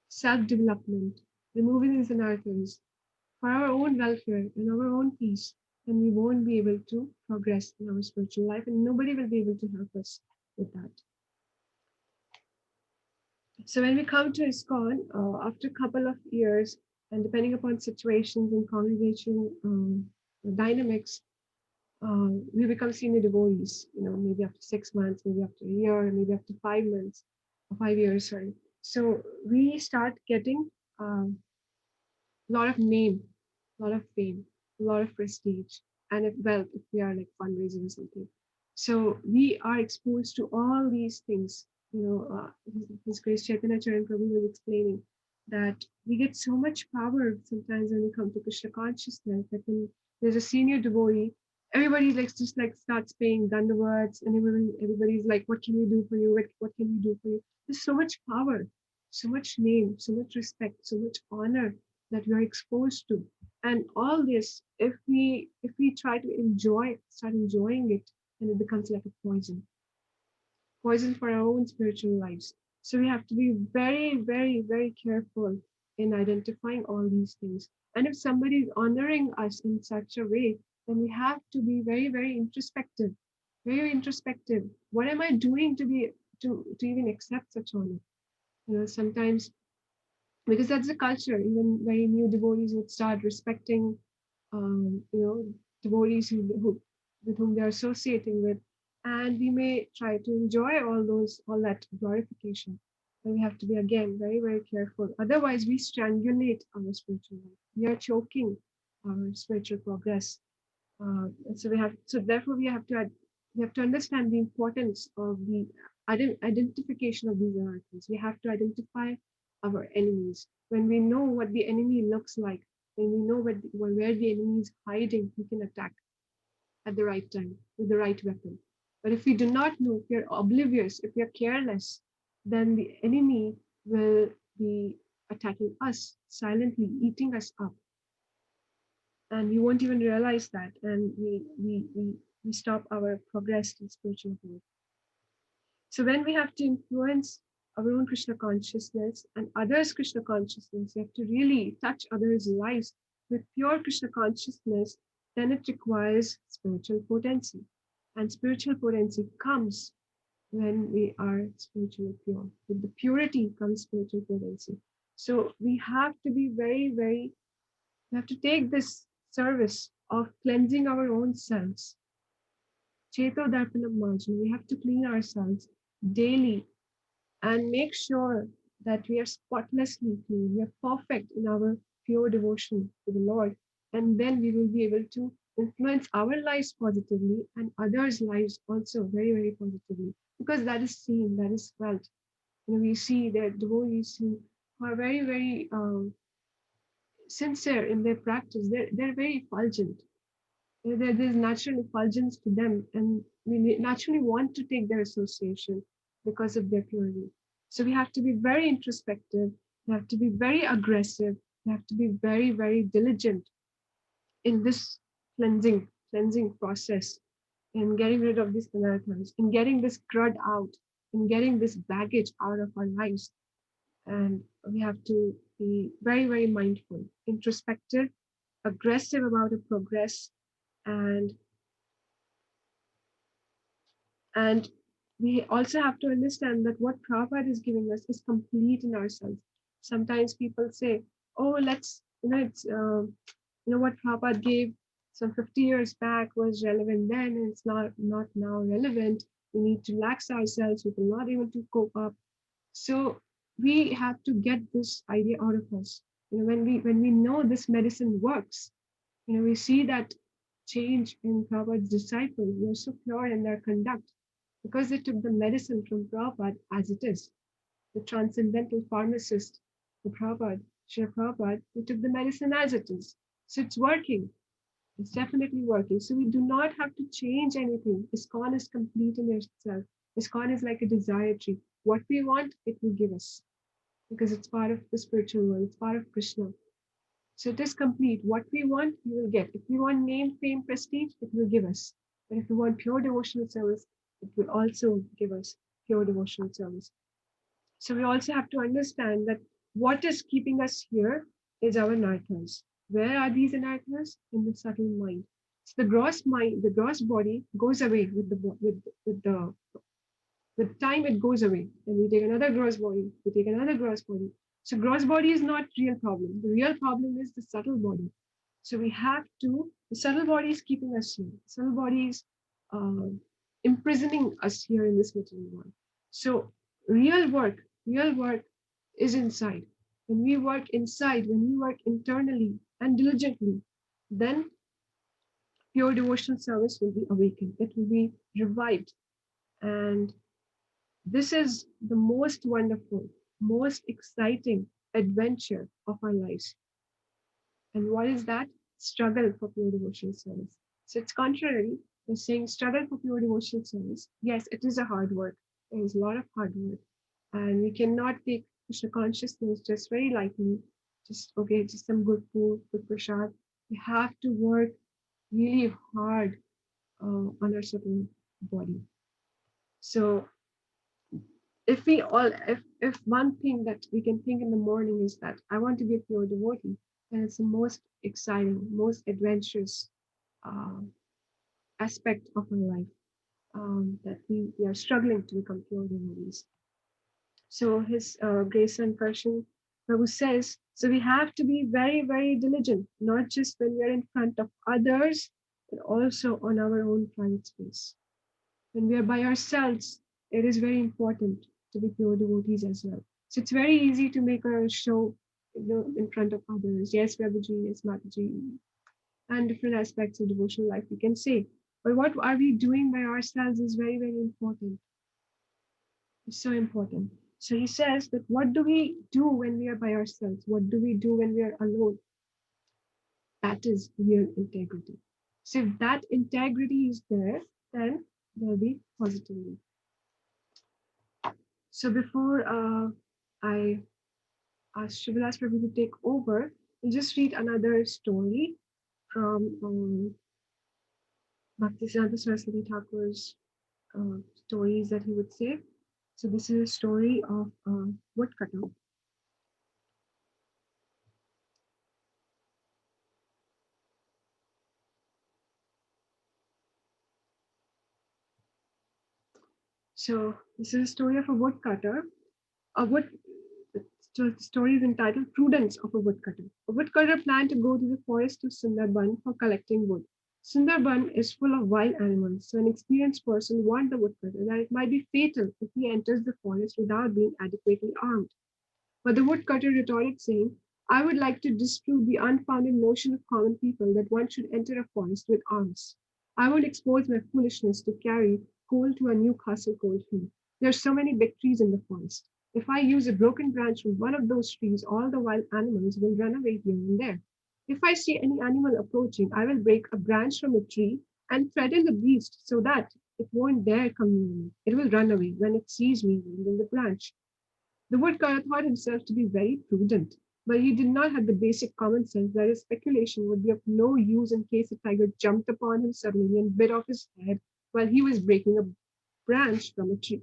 self-development, removing these anarchies for our own welfare and our own peace, then we won't be able to progress in our spiritual life, and nobody will be able to help us with that. So when we come to ISKCON, after a couple of years, and depending upon situations and congregation dynamics, we become senior devotees, maybe after 6 months, maybe after a year, maybe after 5 months, or 5 years, sorry. So we start getting a lot of name, a lot of fame, a lot of prestige, and wealth if we are like fundraising or something. So we are exposed to all these things. His Grace Chaitanya Charan Prabhu was explaining that we get so much power sometimes when we come to Krishna consciousness that when there's a senior devotee, everybody just starts paying dandavats, and everybody's like, "What can we do for you? What can we do for you?" There's so much power, so much name, so much respect, so much honor that we are exposed to. And all this, if we try to start enjoying it, then it becomes like a poison for our own spiritual lives. So we have to be very, very, very careful in identifying all these things. And if somebody is honoring us in such a way, then we have to be very, very introspective. Very introspective. What am I doing to even accept such honor? Sometimes, because that's the culture, even very new devotees would start respecting devotees with whom they're associating with, and we may try to enjoy all that glorification. But we have to be, again, very, very careful. Otherwise, we strangulate our spiritual life. We are choking our spiritual progress. Therefore we have to understand the importance of the identification of these hierarchies. We have to identify our enemies. When we know what the enemy looks like, when we know where the enemy is hiding, we can attack at the right time with the right weapon. But if we do not know, if we are oblivious, if we are careless, then the enemy will be attacking us silently, eating us up. And we won't even realize that. And we stop our progress in spiritual growth. So when we have to influence our own Krishna consciousness and others' Krishna consciousness, we have to really touch others' lives with pure Krishna consciousness, then it requires spiritual potency. And spiritual potency comes when we are spiritually pure. With the purity comes spiritual potency. So we have to be we have to take this service of cleansing our own selves. Cheto Darpanam Marjan, we have to clean ourselves daily and make sure that we are spotlessly clean, we are perfect in our pure devotion to the Lord. And then we will be able to influence our lives positively and others' lives also very, very positively. Because that is seen, that is felt. We see that devotees who are very, very sincere in their practice, they're very effulgent. There's natural effulgence to them, and we naturally want to take their association because of their purity. So we have to be very introspective, we have to be very aggressive, we have to be very, very diligent in this cleansing process, in getting rid of these anarthas, in getting this crud out, in getting this baggage out of our lives. And we have to be very, very mindful, introspective, aggressive about our progress, and we also have to understand that what Prabhupada is giving us is complete in ourselves. Sometimes people say, "Oh, let's it's what Prabhupada gave some 50 years back was relevant then, and it's not now relevant. We need to lax ourselves. We will not able to cope up." So we have to get this idea out of us. When we know this medicine works, we see that change in Prabhupada's disciples. They are so pure in their conduct because they took the medicine from Prabhupada as it is. The transcendental pharmacist, the Prabhupada, Srila Prabhupada, they took the medicine as it is. So it's working. It's definitely working. So we do not have to change anything. ISKCON is complete in itself. ISKCON is like a desire tree. What we want, it will give us because it's part of the spiritual world. It's part of Krishna. So it is complete. What we want, we will get. If we want name, fame, prestige, it will give us. But if we want pure devotional service, it will also give us pure devotional service. So we also have to understand that what is keeping us here is our anarthas. Where are these anarthas? In the subtle mind. So the gross mind, the gross body goes away with time. It goes away, and we take another gross body. We take another gross body. So gross body is not real problem. The real problem is the subtle body. So we have to. The subtle body is keeping us here. The subtle body is imprisoning us here in this material world. So real work is inside. When we work inside, when we work internally and diligently, then pure devotional service will be awakened. It will be revived. And this is the most wonderful, most exciting adventure of our lives. And what is that? Struggle for pure devotional service. So it's contrary. We're saying struggle for pure devotional service. Yes, it is a hard work. There is a lot of hard work. And we cannot take Krishna consciousness just very lightly. Just some good food, good prasad. We have to work really hard on our certain body. So if one thing that we can think in the morning is that I want to be a pure devotee, then it's the most exciting, most adventurous aspect of our life, that we are struggling to become pure devotees. So his Grace and Prashan Prabhu says, so we have to be very, very diligent, not just when we are in front of others, but also on our own private space. When we are by ourselves, it is very important to be pure devotees as well. So it's very easy to make a show, in front of others. Yes, Prabhuji, yes, Mataji, and different aspects of devotional life we can say. But what are we doing by ourselves is very, very important. It's so important. So he says that what do we do when we are by ourselves? What do we do when we are alone? That is real integrity. So if that integrity is there, then there'll be positivity. So before I asked Vilas Prabhu to take over and just read another story from Bhaktisiddhanta Saraswati Thakur's stories that he would say. So this is a story of a woodcutter. So this is a story of a woodcutter. The story is entitled Prudence of a Woodcutter. A woodcutter planned to go to the forest of Sundarban for collecting wood. Sundarban is full of wild animals, so an experienced person warned the woodcutter that it might be fatal if he enters the forest without being adequately armed. But the woodcutter retorted, saying, I would like to disprove the unfounded notion of common people that one should enter a forest with arms. I won't expose my foolishness to carry coal to a Newcastle coal field. There are so many big trees in the forest. If I use a broken branch from one of those trees, all the wild animals will run away here and there. If I see any animal approaching, I will break a branch from a tree and threaten the beast so that it won't dare come near me. It will run away when it sees me wielding the branch. The woodcutter thought himself to be very prudent, but he did not have the basic common sense that his speculation would be of no use in case a tiger jumped upon him suddenly and bit off his head while he was breaking a branch from a tree.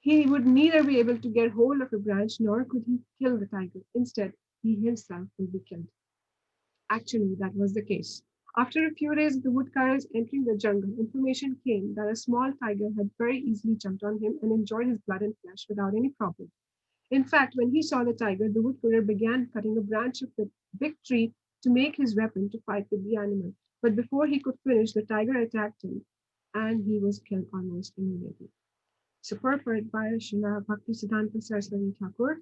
He would neither be able to get hold of a branch nor could he kill the tiger. Instead, he himself would be killed. Actually, that was the case. After a few days of the woodcutter's entering the jungle, information came that a small tiger had very easily jumped on him and enjoyed his blood and flesh without any problem. In fact, when he saw the tiger, the woodcutter began cutting a branch of the big tree to make his weapon to fight with the animal. But before he could finish, the tiger attacked him and he was killed almost immediately. So purport by Srila Bhaktisiddhanta Saraswati Thakur.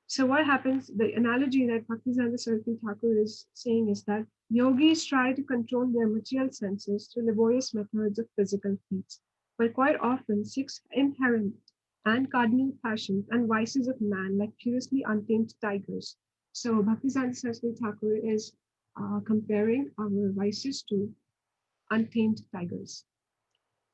So what happens, the analogy that Bhaktisiddhanta Saraswati Thakur is saying is that yogis try to control their material senses through laborious methods of physical feats, but quite often six inherent and cardinal passions and vices of man like curiously untamed tigers. So Bhaktisiddhanta Saraswati Thakur is comparing our vices to untamed tigers.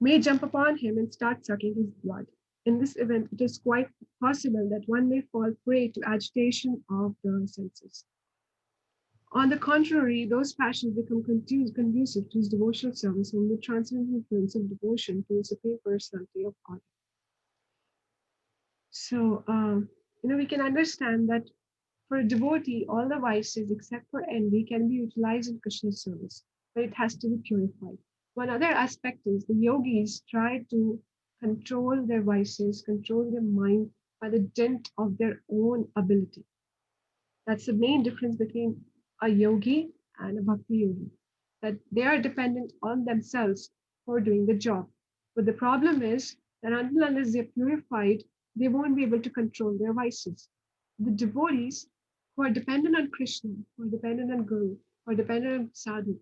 May jump upon him and start sucking his blood. In this event, it is quite possible that one may fall prey to agitation of the senses. On the contrary, those passions become conducive to his devotional service and the transcendental influence of devotion to the Supreme Personality of God. So, we can understand that for a devotee, all the vices except for envy can be utilized in Krishna's service, but it has to be purified. One other aspect is the yogis try to control their vices, control their mind by the dint of their own ability. That's the main difference between a yogi and a bhakti yogi, that they are dependent on themselves for doing the job. But the problem is that until unless they're purified, they won't be able to control their vices. The devotees who are dependent on Krishna, who are dependent on Guru, who are dependent on Sadhu,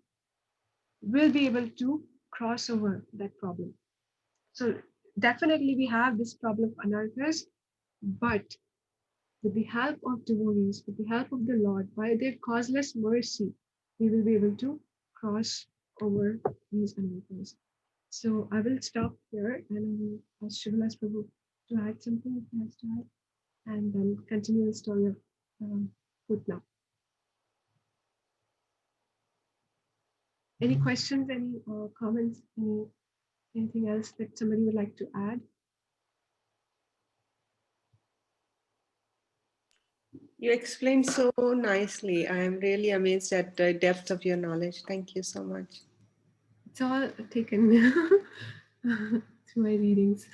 will be able to cross over that problem. So definitely we have this problem of anarthas, but with the help of devotees, with the help of the Lord, by their causeless mercy, we will be able to cross over these anarthas. So I will stop here and I will ask Shivalas Prabhu to add something if he has to add, and then continue the story of Putana. Any questions, any comments, anything else that somebody would like to add? You explained so nicely. I am really amazed at the depth of your knowledge. Thank you so much. It's all taken through my readings.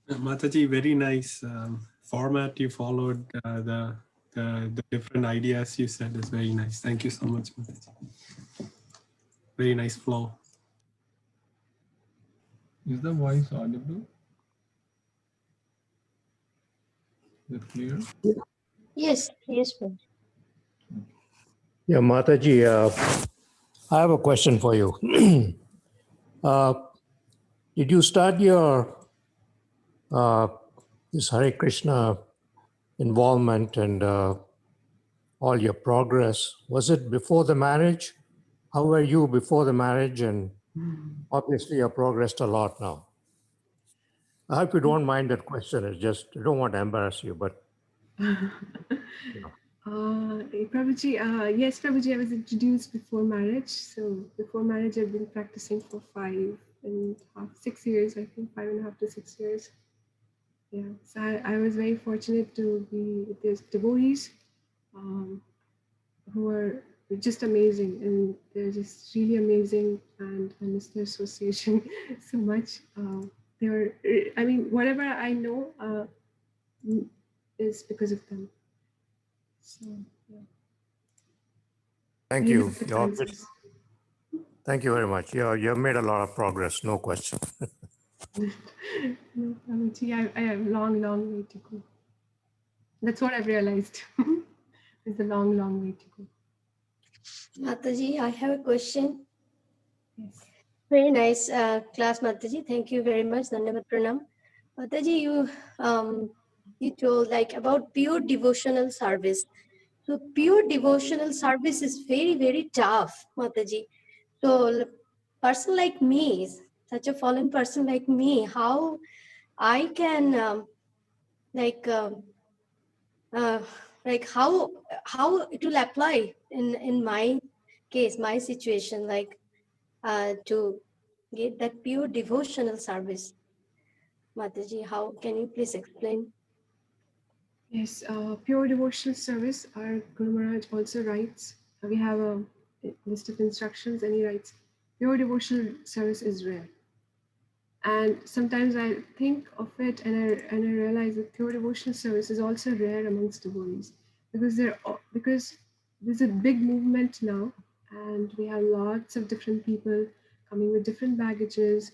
Mataji, very nice format you followed. The different ideas you said is very nice. Thank you so much, Mataji. Very nice flow. Is the voice audible? Is it clear? Yes, yes, sir. Yeah, Mataji, I have a question for you. Did you start your this Hare Krishna involvement and all your progress? Was it before the marriage? How were you before the marriage? And obviously, you have progressed a lot now. I hope you don't mind that question. It's just, I don't want to embarrass you, but Prabhuji, yes, Prabhuji, I was introduced before marriage. So before marriage, I've been practicing for 5.5, 6 years, I think 5.5 to 6 years. Yeah, so I was very fortunate to be with these devotees who are just amazing, and they're just really amazing, and I miss their association so much. They were, I mean, whatever I know is because of them. So, yeah. thank Really you. hope it answers. Thank you very much. You have made a lot of progress, no question. No, Prabhuji, I have long, long way to go. That's what I've realized. It's a long, long way to go. Mataji, I have a question. Yes. Very nice class, Mataji. Thank you very much. Dhanyavad Pranam. Mataji, you told like about pure devotional service. So pure devotional service is very, very tough, Mataji. So person like me, such a fallen person like me, how I can how it will apply in my case, my situation, like to get that pure devotional service. Mataji, how can you please explain? Yes, pure devotional service. Our Guru Maharaj also writes. We have a list of instructions, and he writes, pure devotional service is rare. And sometimes I think of it, and I realize that pure devotional service is also rare amongst devotees, because there's a big movement now, and we have lots of different people coming with different baggages,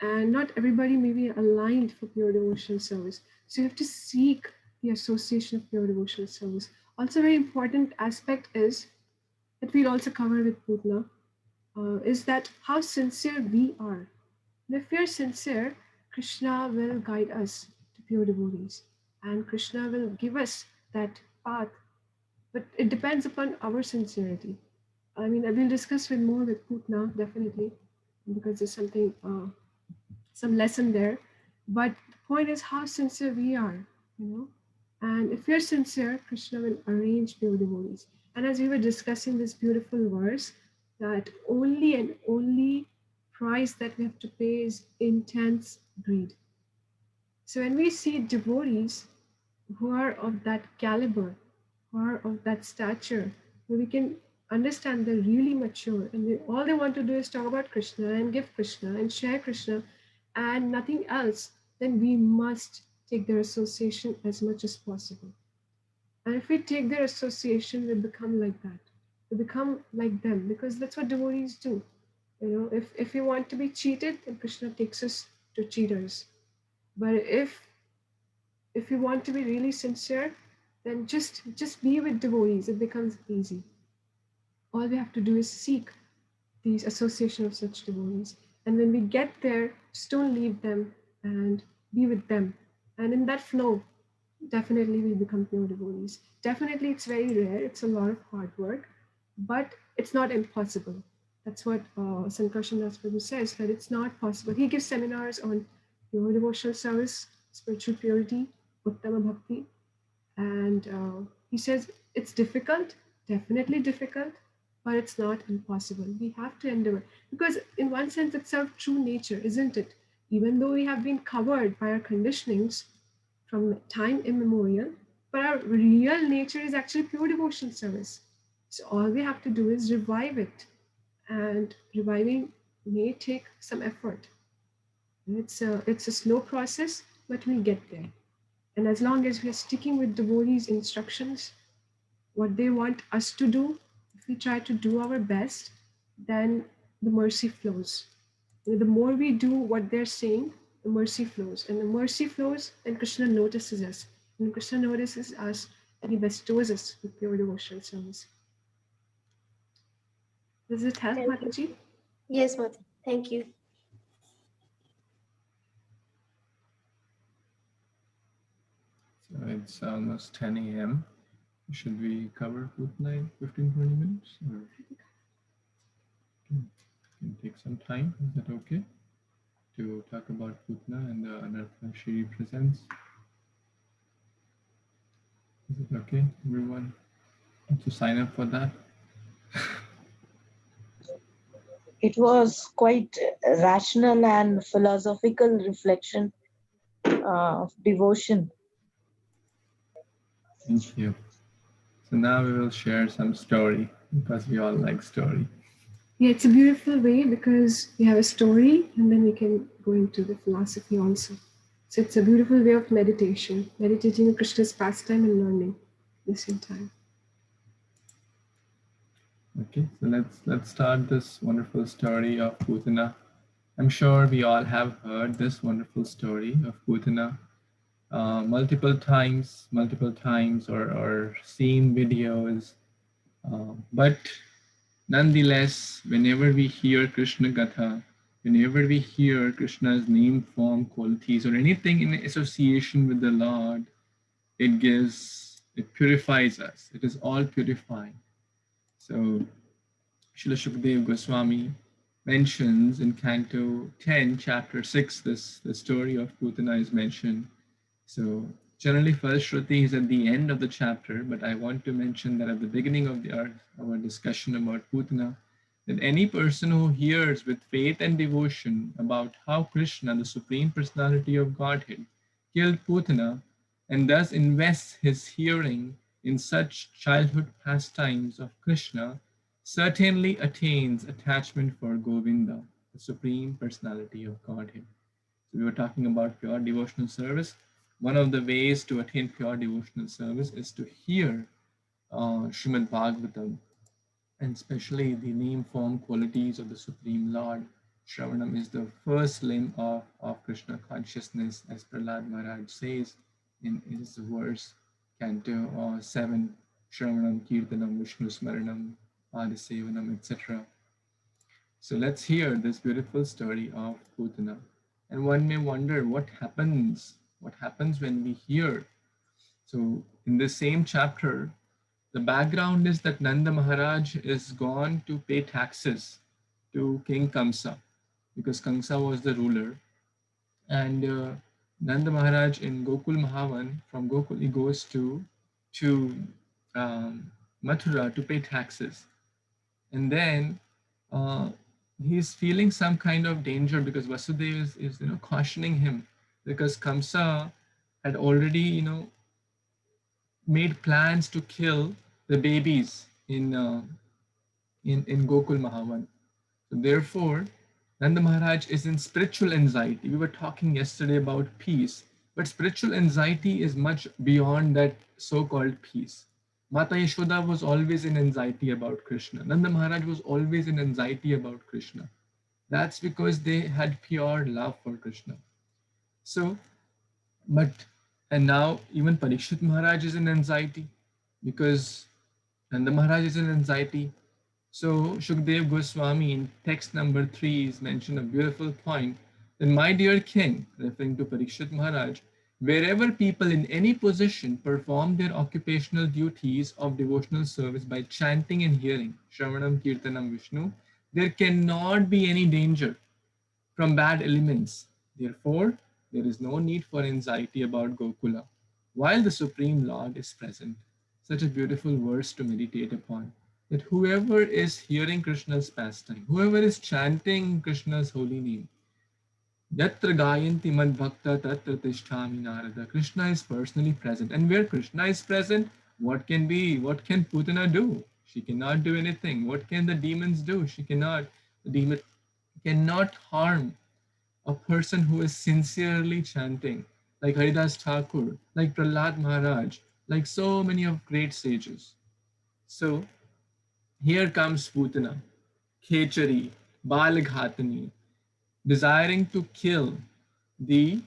and not everybody may be aligned for pure devotional service. So you have to seek the association of pure devotional service. Also, very important aspect is that we'll also cover with Putana, is that how sincere we are. And if we are sincere, Krishna will guide us to pure devotees, and Krishna will give us that path. But it depends upon our sincerity. I mean, I will discuss with more with Putna, definitely, because there's something, some lesson there. But the point is how sincere we are, you know. And if we're sincere, Krishna will arrange pure devotees. And as we were discussing this beautiful verse, that only and only price that we have to pay is intense greed. So when we see devotees who are of that caliber, who are of that stature, where we can understand they're really mature, and all they want to do is talk about Krishna and give Krishna and share Krishna and nothing else, then we must take their association as much as possible. And if we take their association, we become like that. We become like them, because that's what devotees do. You know, if we want to be cheated, then Krishna takes us to cheaters. But if you want to be really sincere, then just be with devotees. It becomes easy. All we have to do is seek these association of such devotees. And when we get there, just don't leave them and be with them. And in that flow, definitely we become pure devotees. Definitely it's very rare. It's a lot of hard work, but it's not impossible. That's what Sankarshan Das Prabhu says, that it's not possible. He gives seminars on pure devotional service, spiritual purity, Uttama Bhakti, and he says it's difficult, definitely difficult, but it's not impossible. We have to endeavor, because in one sense it's our true nature, isn't it? Even though we have been covered by our conditionings from time immemorial, but our real nature is actually pure devotional service. So all we have to do is revive it, and reviving may take some effort. It's a slow process, but we'll get there. And as long as we are sticking with devotees' instructions, what they want us to do, if we try to do our best, then the mercy flows. The more we do what they're saying, the mercy flows. And the mercy flows, then Krishna notices us. And Krishna notices us, and he bestows us with pure devotional service. Does it help, Thank you. Mataji? Yes, Mataji. Thank you. So it's almost 10 a.m. Should we cover Putana in 15-20 minutes? Or can take some time? Is that okay? to talk about Putana and the anartha she represents. Is it okay, everyone, to sign up for that? It was quite rational and philosophical reflection of devotion. Thank you. So now we will share some story because we all like story. Yeah, it's a beautiful way because we have a story and then we can go into the philosophy also. So it's a beautiful way of meditation, meditating on Krishna's pastime and learning at the same time. Okay, so let's start this wonderful story of Putana. I'm sure we all have heard this wonderful story of Putana multiple times, or seen videos. But nonetheless, whenever we hear Krishna Gatha, whenever we hear Krishna's name, form, qualities, or anything in association with the Lord, it purifies us. It is all purifying. So Srila Shukdev Goswami mentions in Canto 10, Chapter 6, the story of Putana is mentioned. So generally first Shruti is at the end of the chapter, but I want to mention that at the beginning of our discussion about Putana, that any person who hears with faith and devotion about how Krishna, the Supreme Personality of Godhead, killed Putana and thus invests his hearing in such childhood pastimes of Krishna, certainly attains attachment for Govinda, the Supreme Personality of Godhead. So we were talking about pure devotional service. One of the ways to attain pure devotional service is to hear Srimad Bhagavatam, and especially the name, form, qualities of the Supreme Lord. Shravanam is the first limb of Krishna consciousness, as Prahlad Maharaj says in his verse, Canto 7, Shravanam, Kirtanam, Vishnu Smaranam, Adisevanam, etc. So let's hear this beautiful story of Putana. And one may wonder what happens when we hear. So in the same chapter, the background is that Nanda Maharaj is gone to pay taxes to King Kamsa because Kamsa was the ruler. And Nanda Maharaj in Gokul Mahavan, from Gokul, he goes to Mathura to pay taxes. And then he's feeling some kind of danger because Vasudeva is cautioning him because Kamsa had already made plans to kill the babies in Gokul Mahavan. So therefore, Nanda Maharaj is in spiritual anxiety. We were talking yesterday about peace, but spiritual anxiety is much beyond that so-called peace. Mata Yashoda was always in anxiety about Krishna. Nanda Maharaj was always in anxiety about Krishna. That's because they had pure love for Krishna. So, and now even Parikshit Maharaj is in anxiety because Nanda Maharaj is in anxiety. So Shukdev Goswami in text number 3 is mentioned a beautiful point that, my dear king, referring to Parikshit Maharaj, wherever people in any position perform their occupational duties of devotional service by chanting and hearing Shravanam Kirtanam Vishnu, there cannot be any danger from bad elements. Therefore, there is no need for anxiety about Gokula while the Supreme Lord is present. Such a beautiful verse to meditate upon. That whoever is hearing Krishna's pastime, whoever is chanting Krishna's holy name, Yatra Gayanti Mad Bhakta Tatra Tishtami Narada. Krishna is personally present. And where Krishna is present, what can Putana do? She cannot do anything. What can the demons do? The demon cannot harm a person who is sincerely chanting, like Haridas Thakur, like Prahlad Maharaj, like so many of great sages. So here comes Putana, Khechari, Balaghatani, desiring to kill the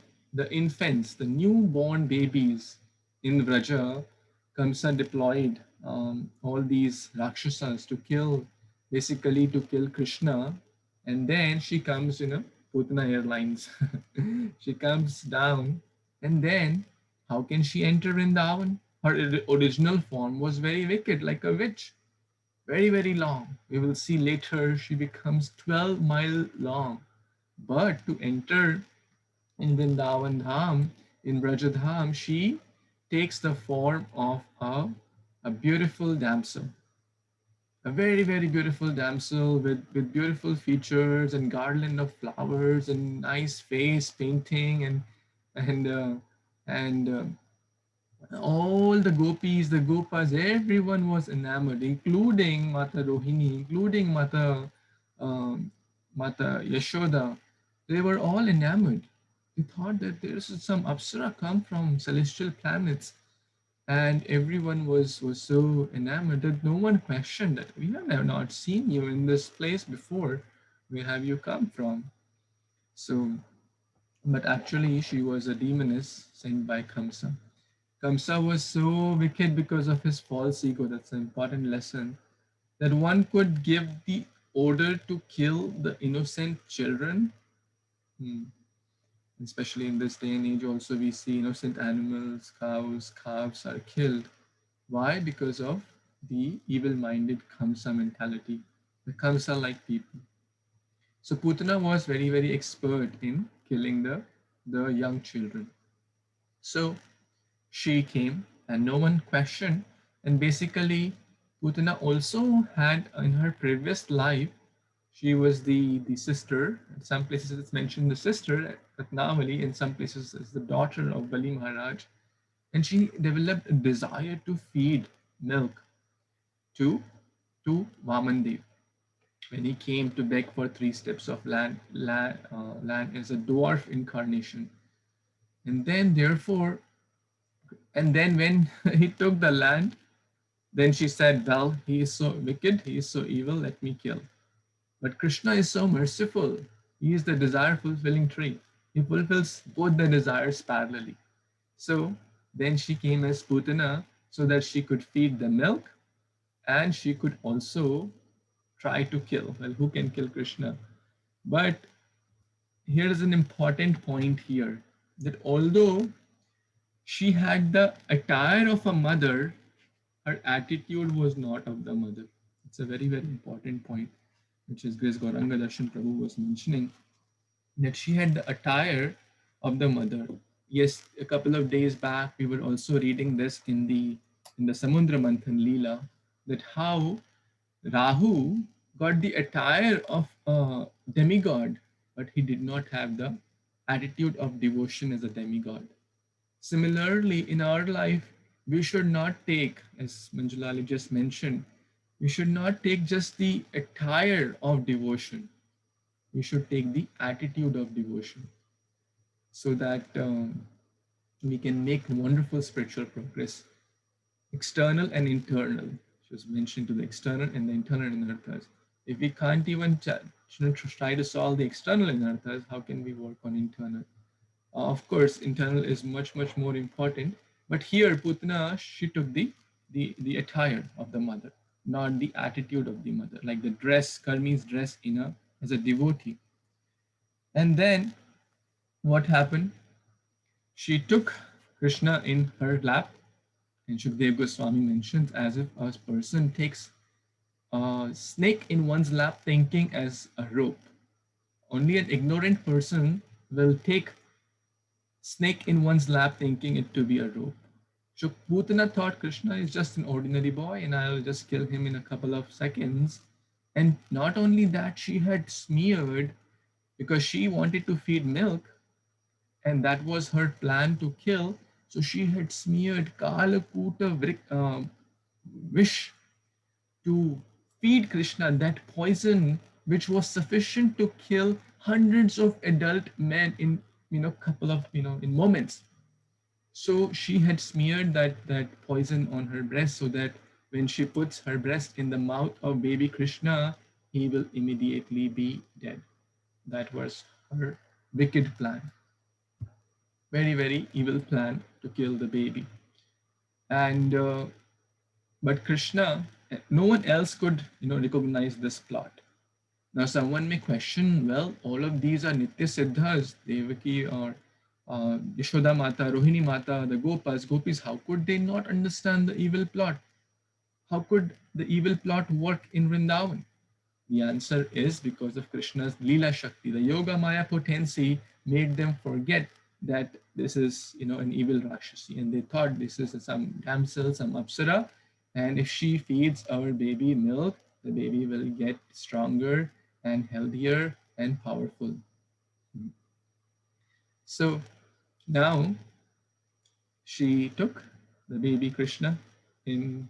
infants, the newborn babies in Vraja. Kamsa deployed all these Rakshasas basically to kill Krishna. And then she comes, Putana Airlines. She comes down, and then how can she enter Vrindavan? Her original form was very wicked, like a witch, very, very long. We will see later she becomes 12 miles long. But to enter in Vrindavan Dham, in Brajadham, she takes the form of a beautiful damsel, a very, very beautiful damsel with beautiful features and garland of flowers and nice face painting and uh, and all the gopis, the gopas, everyone was enamored, including Mata Rohini, including Mata Yashoda. They were all enamored. They thought that there's some Apsara come from celestial planets, and everyone was so enamored that no one questioned that we have not seen you in this place before. Where have you come from? So, but actually, she was a demoness sent by Kamsa. Kamsa was so wicked because of his false ego. That's an important lesson. That one could give the order to kill the innocent children. Hmm. Especially in this day and age, also we see innocent animals, cows, calves are killed. Why? Because of the evil-minded Kamsa mentality, the Kamsa-like people. So Putana was very, very expert in killing the young children. So she came and no one questioned. And basically, Putana also had in her previous life, she was the sister. In some places it's mentioned the sister, Ratnavali. In some places it's the daughter of Bali Maharaj. And she developed a desire to feed milk to, to Vamandev. When he came to beg for 3 steps of land as a dwarf incarnation. And then therefore, and then when he took the land, then she said, well, he is so wicked, he is so evil, let me kill. But Krishna is so merciful. He is the desire fulfilling tree. He fulfills both the desires parallelly. So then she came as Putana so that she could feed the milk and she could also try to kill. Well, who can kill Krishna? But here is an important point here that although she had the attire of a mother, her attitude was not of the mother. It's a very, very important point, which is Grace Gauranga Darshan Prabhu was mentioning, that she had the attire of the mother. Yes, a couple of days back, we were also reading this in the Samudra Manthan Lila, that how Rahu got the attire of a demigod, but he did not have the attitude of devotion as a demigod. Similarly, in our life, we should not take, as Manjulali just mentioned, we should not take just the attire of devotion. We should take the attitude of devotion so that we can make wonderful spiritual progress, external and internal. She was mentioned to the external and the internal anarthas. If we can't even try to solve the external anarthas, how can we work on internal? Of course, internal is much, much more important. But here, Putana, she took the attire of the mother, not the attitude of the mother, like the dress, Karmi's dress as a devotee. And then what happened? She took Krishna in her lap, and Shukdev Goswami mentions as if a person takes a snake in one's lap thinking as a rope. Only an ignorant person will take snake in one's lap thinking it to be a rope. So Putana thought Krishna is just an ordinary boy and I'll just kill him in a couple of seconds. And not only that, she had smeared, because she wanted to feed milk and that was her plan to kill. So she had smeared Kalakuta wish to feed Krishna, that poison which was sufficient to kill hundreds of adult men in couple of in moments. So she had smeared that poison on her breast so that when she puts her breast in the mouth of baby Krishna, he will immediately be dead. That was her wicked plan. Very, very evil plan to kill the baby. And but Krishna, no one else could recognize this plot. Now someone may question, well, all of these are Nitya Siddhas, Devaki or Yashoda Mata, Rohini Mata, the Gopis, how could they not understand the evil plot? How could the evil plot work in Vrindavan? The answer is because of Krishna's Lila Shakti. The Yoga Maya potency made them forget that this is, an evil Rakshasi, and they thought this is some damsel, some Apsara, and if she feeds our baby milk, the baby will get stronger and healthier and powerful. So now she took the baby Krishna in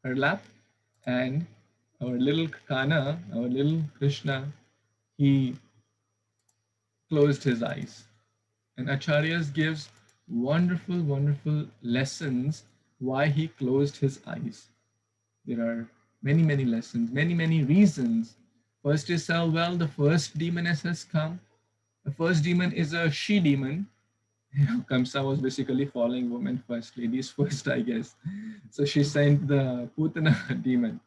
her lap, and our little Kana, our little Krishna, he closed his eyes. And Acharyas gives wonderful, wonderful lessons why he closed his eyes. There are many, many lessons, many, many reasons. First is, well, the first demoness has come. The first demon is a she demon. Kamsa was basically following women first, ladies first, I guess. So she sent the Putana demon.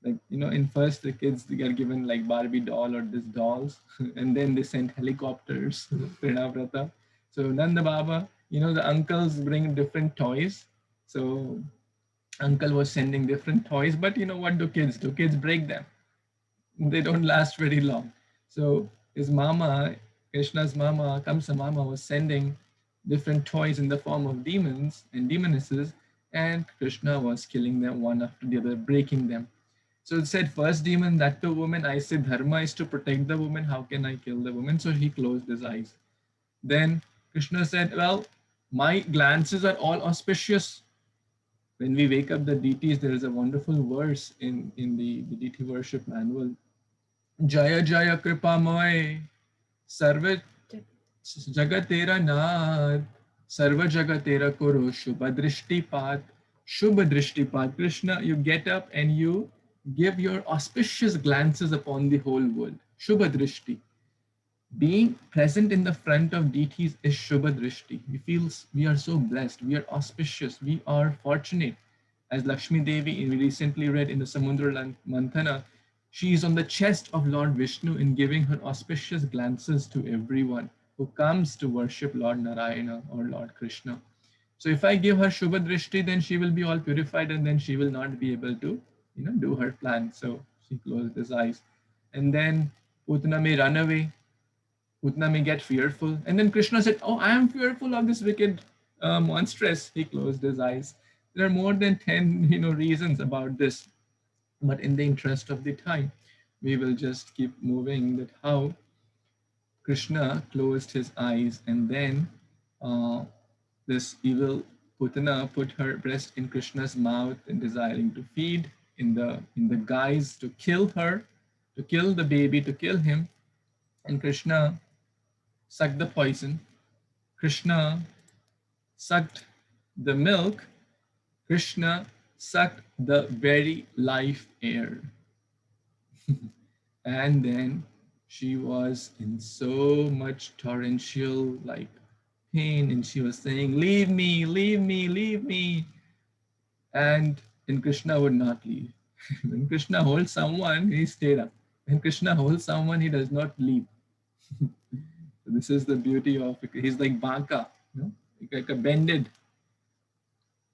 Like, in first the kids, they are given like Barbie doll or this dolls, and then they sent helicopters, Pranavrata. So Nanda Baba, the uncles bring different toys. So uncle was sending different toys, but what do kids do? Kids break them. They don't last very long. So his mama, Krishna's mama, Kamsa mama, was sending different toys in the form of demons and demonesses, and Krishna was killing them one after the other, breaking them. So it said, first demon, that to woman. I said, dharma is to protect the woman. How can I kill the woman? So he closed his eyes. Then Krishna said, well, my glances are all auspicious. When we wake up the deities, there is a wonderful verse in the deity worship manual. Jaya Jaya Kripa Moy Sarva Jagatera Nath Sarva Jagatera Kuru Shubha Drishtipat. Shubha Drishtipat. Krishna, you get up and you give your auspicious glances upon the whole world. Shubha Drishti. Being present in the front of deities is Shubha Drishti. We are so blessed. We are auspicious. We are fortunate. As Lakshmi Devi, we recently read in the Samudra Manthana, she is on the chest of Lord Vishnu in giving her auspicious glances to everyone who comes to worship Lord Narayana or Lord Krishna. So if I give her Shubha Drishti, then she will be all purified and then she will not be able to, do her plan. So she closed his eyes. And then Putana may run away. Putana may get fearful. And then Krishna said, oh, I am fearful of this wicked monstrous. He closed his eyes. There are more than 10, reasons about this. But in the interest of the time, we will just keep moving that how Krishna closed his eyes, and then this evil Putana put her breast in Krishna's mouth and desiring to feed in the guise to kill her, to kill the baby, to kill him. And Krishna sucked the poison. Krishna sucked the milk. Krishna sucked the very life air. And then she was in so much torrential pain, and she was saying, leave me, leave me, leave me. And Krishna would not leave. When Krishna holds someone, he stayed up. When Krishna holds someone, he does not leave. So this is the beauty of it. He's like Banka, like a bended.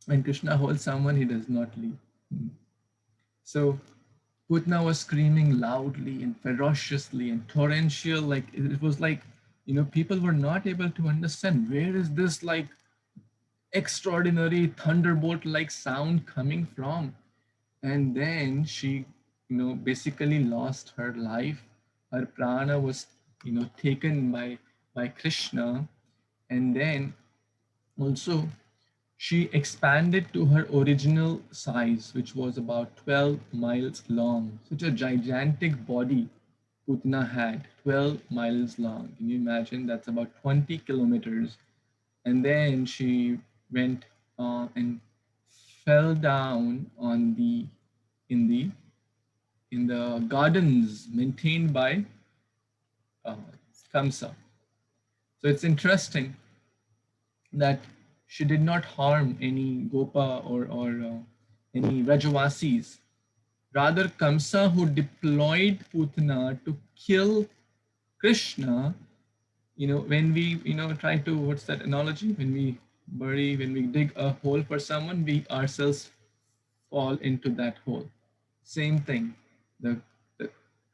When Krishna holds someone, he does not leave. So Putna was screaming loudly and ferociously and torrential. Like it was like, people were not able to understand where is this extraordinary thunderbolt-like sound coming from. And then she, basically lost her life. Her prana was, taken by Krishna. And then also she expanded to her original size, which was about 12 miles long. Such a gigantic body Putna had, 12 miles long. Can you imagine? That's about 20 kilometers. And then she went and fell down in the gardens maintained by Kamsa. So it's interesting that she did not harm any Gopa or any Rajavasis. Rather, Kamsa, who deployed Putana to kill Krishna, when we, try to, what's that analogy? When we dig a hole for someone, we ourselves fall into that hole. Same thing. The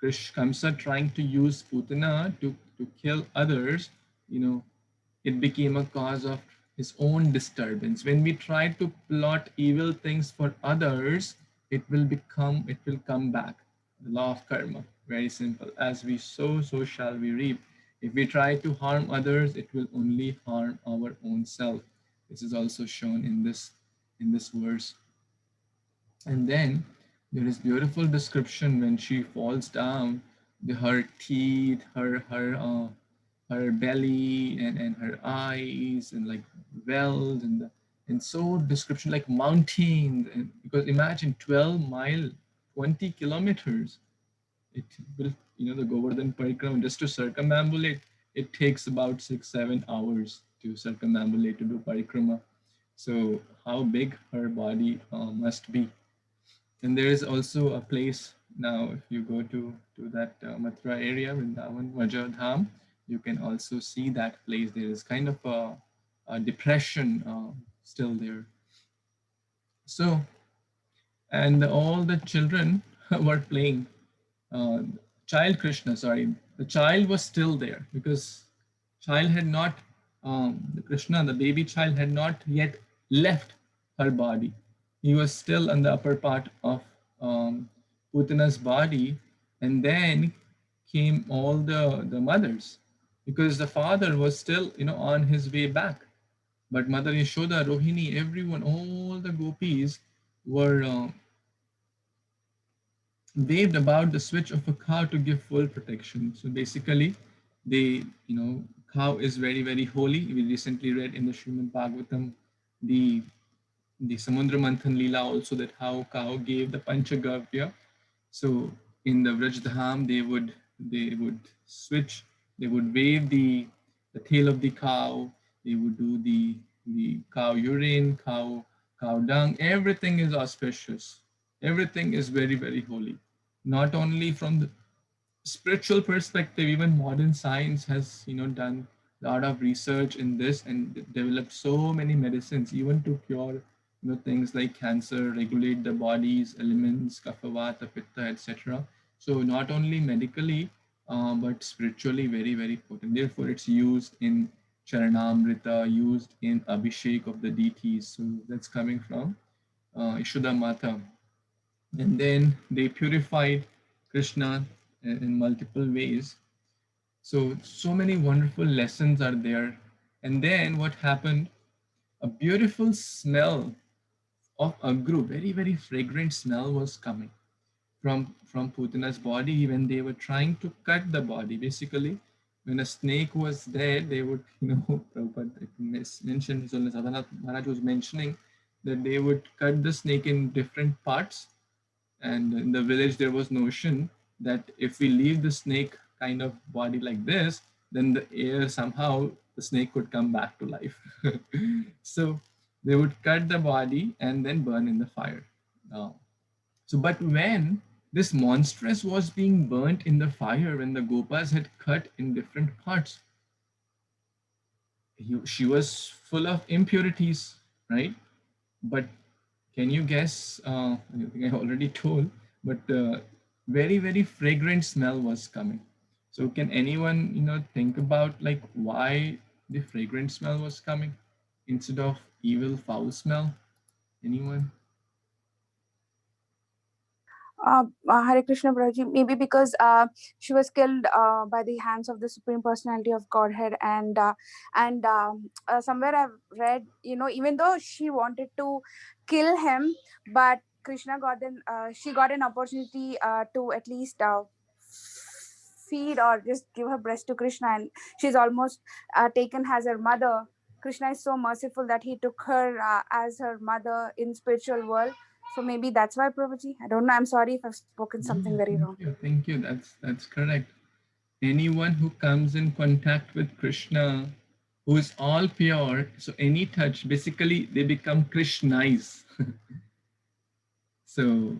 Kamsa trying to use Putana to kill others, it became a cause of his own disturbance. When we try to plot evil things for others, it will come back. The law of karma, very simple. As we sow, so shall we reap. If we try to harm others, it will only harm our own self. This is also shown in this verse. And then there is beautiful description when she falls down, her teeth, her belly, and her eyes, and like wells, and so description like mountains. And because imagine 12 mile, 20 kilometers, it will, the Govardhan Parikrama, just to circumambulate, it takes about 6-7 hours to circumambulate, to do parikrama. So how big her body must be. And there is also a place now, if you go to that Mathura area, Vrindavan, Vajradham, you can also see that place. There is kind of a depression still there. So, and all the children were playing. Child Krishna, sorry, the child was still there because child had not, the Krishna, the baby child had not yet left her body. He was still on the upper part of Putana's body, and then came all the mothers, because the father was still, on his way back. But Mother Yashoda, Rohini, everyone, all the gopis were waved about the switch of a cow to give full protection. So basically, they, cow is very, very holy. We recently read in the Srimad Bhagavatam the Samudra Manthan Lila also, that how cow gave the Panchagavya. So in the Vrajdham, they would switch, they would wave the tail of the cow, they would do the cow urine, cow dung, everything is auspicious. Everything is very, very holy. Not only from the spiritual perspective, even modern science has, done a lot of research in this and developed so many medicines, even to cure, things like cancer, regulate the body's elements, kapha, vata, pitta, etc. So not only medically, but spiritually very, very potent. Therefore, it's used in Charanamrita, used in Abhishek of the deities. So that's coming from Ishuddha Mata. And then they purified Krishna in multiple ways. So many wonderful lessons are there. And then what happened? A beautiful smell of agru, very, very fragrant smell was coming from Putana's body when they were trying to cut the body. Basically, when a snake was there, they would, Prabhupada mentioned, so Sadhana Maharaj was mentioning that they would cut the snake in different parts. And in the village, there was notion that if we leave the snake kind of body like this, then the air somehow the snake could come back to life. So they would cut the body and then burn in the fire. But when this monstrous was being burnt in the fire, when the Gopas had cut in different parts, she was full of impurities, right? But can you guess? I think I already told, but very, very fragrant smell was coming. So can anyone, think about like why the fragrant smell was coming instead of evil, foul smell? Anyone? Hare Krishna Prabhuji, maybe because she was killed by the hands of the Supreme Personality of Godhead, and somewhere I've read, even though she wanted to kill him, but Krishna she got an opportunity to at least feed or just give her breast to Krishna, and she's almost taken as her mother. Krishna is so merciful that he took her as her mother in spiritual world. So maybe that's why, Prabhuji. I don't know. I'm sorry if I've spoken something very wrong. Thank you. That's correct. Anyone who comes in contact with Krishna, who is all pure, so any touch, basically they become Krishnais. So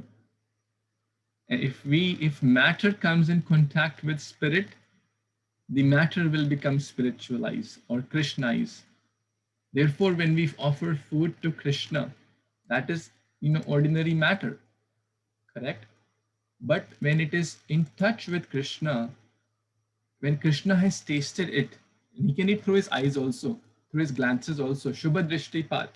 if matter comes in contact with spirit, the matter will become spiritualized or Krishnais. Therefore, when we offer food to Krishna, that is, ordinary matter, correct? But when it is in touch with Krishna, when Krishna has tasted it, he can eat through his eyes also, through his glances also, Shubha Drishtipat,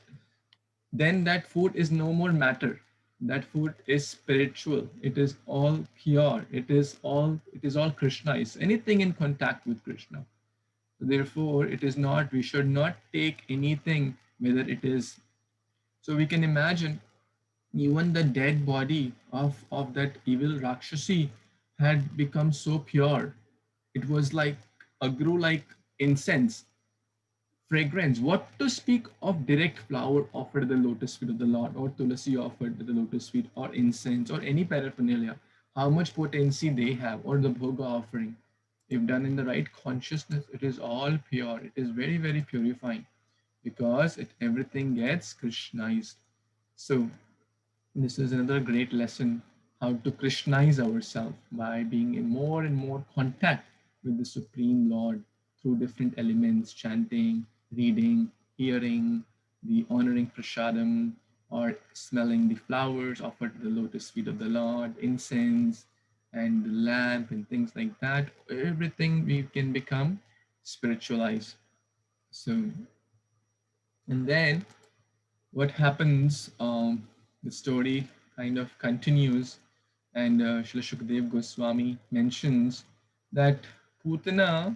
then that food is no more matter. That food is spiritual. It is all pure. It is all Krishna. Is anything in contact with Krishna. Therefore, it is not, we should not take anything, whether it is. So we can imagine even the dead body of that evil Rakshasi had become so pure. It was like grew like incense, fragrance. What to speak of direct flower offered at the lotus feet of the Lord, or tulasi offered at the lotus feet, or incense, or any paraphernalia. How much potency they have, or the bhoga offering. If done in the right consciousness, it is all pure. It is very, very purifying because everything gets Krishnized. So this is another great lesson, how to Krishnaize ourselves by being in more and more contact with the Supreme Lord through different elements, chanting, reading, hearing, the honoring prasadam, or smelling the flowers offered to the lotus feet of the Lord, incense, and the lamp, and things like that. Everything we can become spiritualized. So, and then what happens, the story kind of continues, and Srila Shukdev Goswami mentions that Putana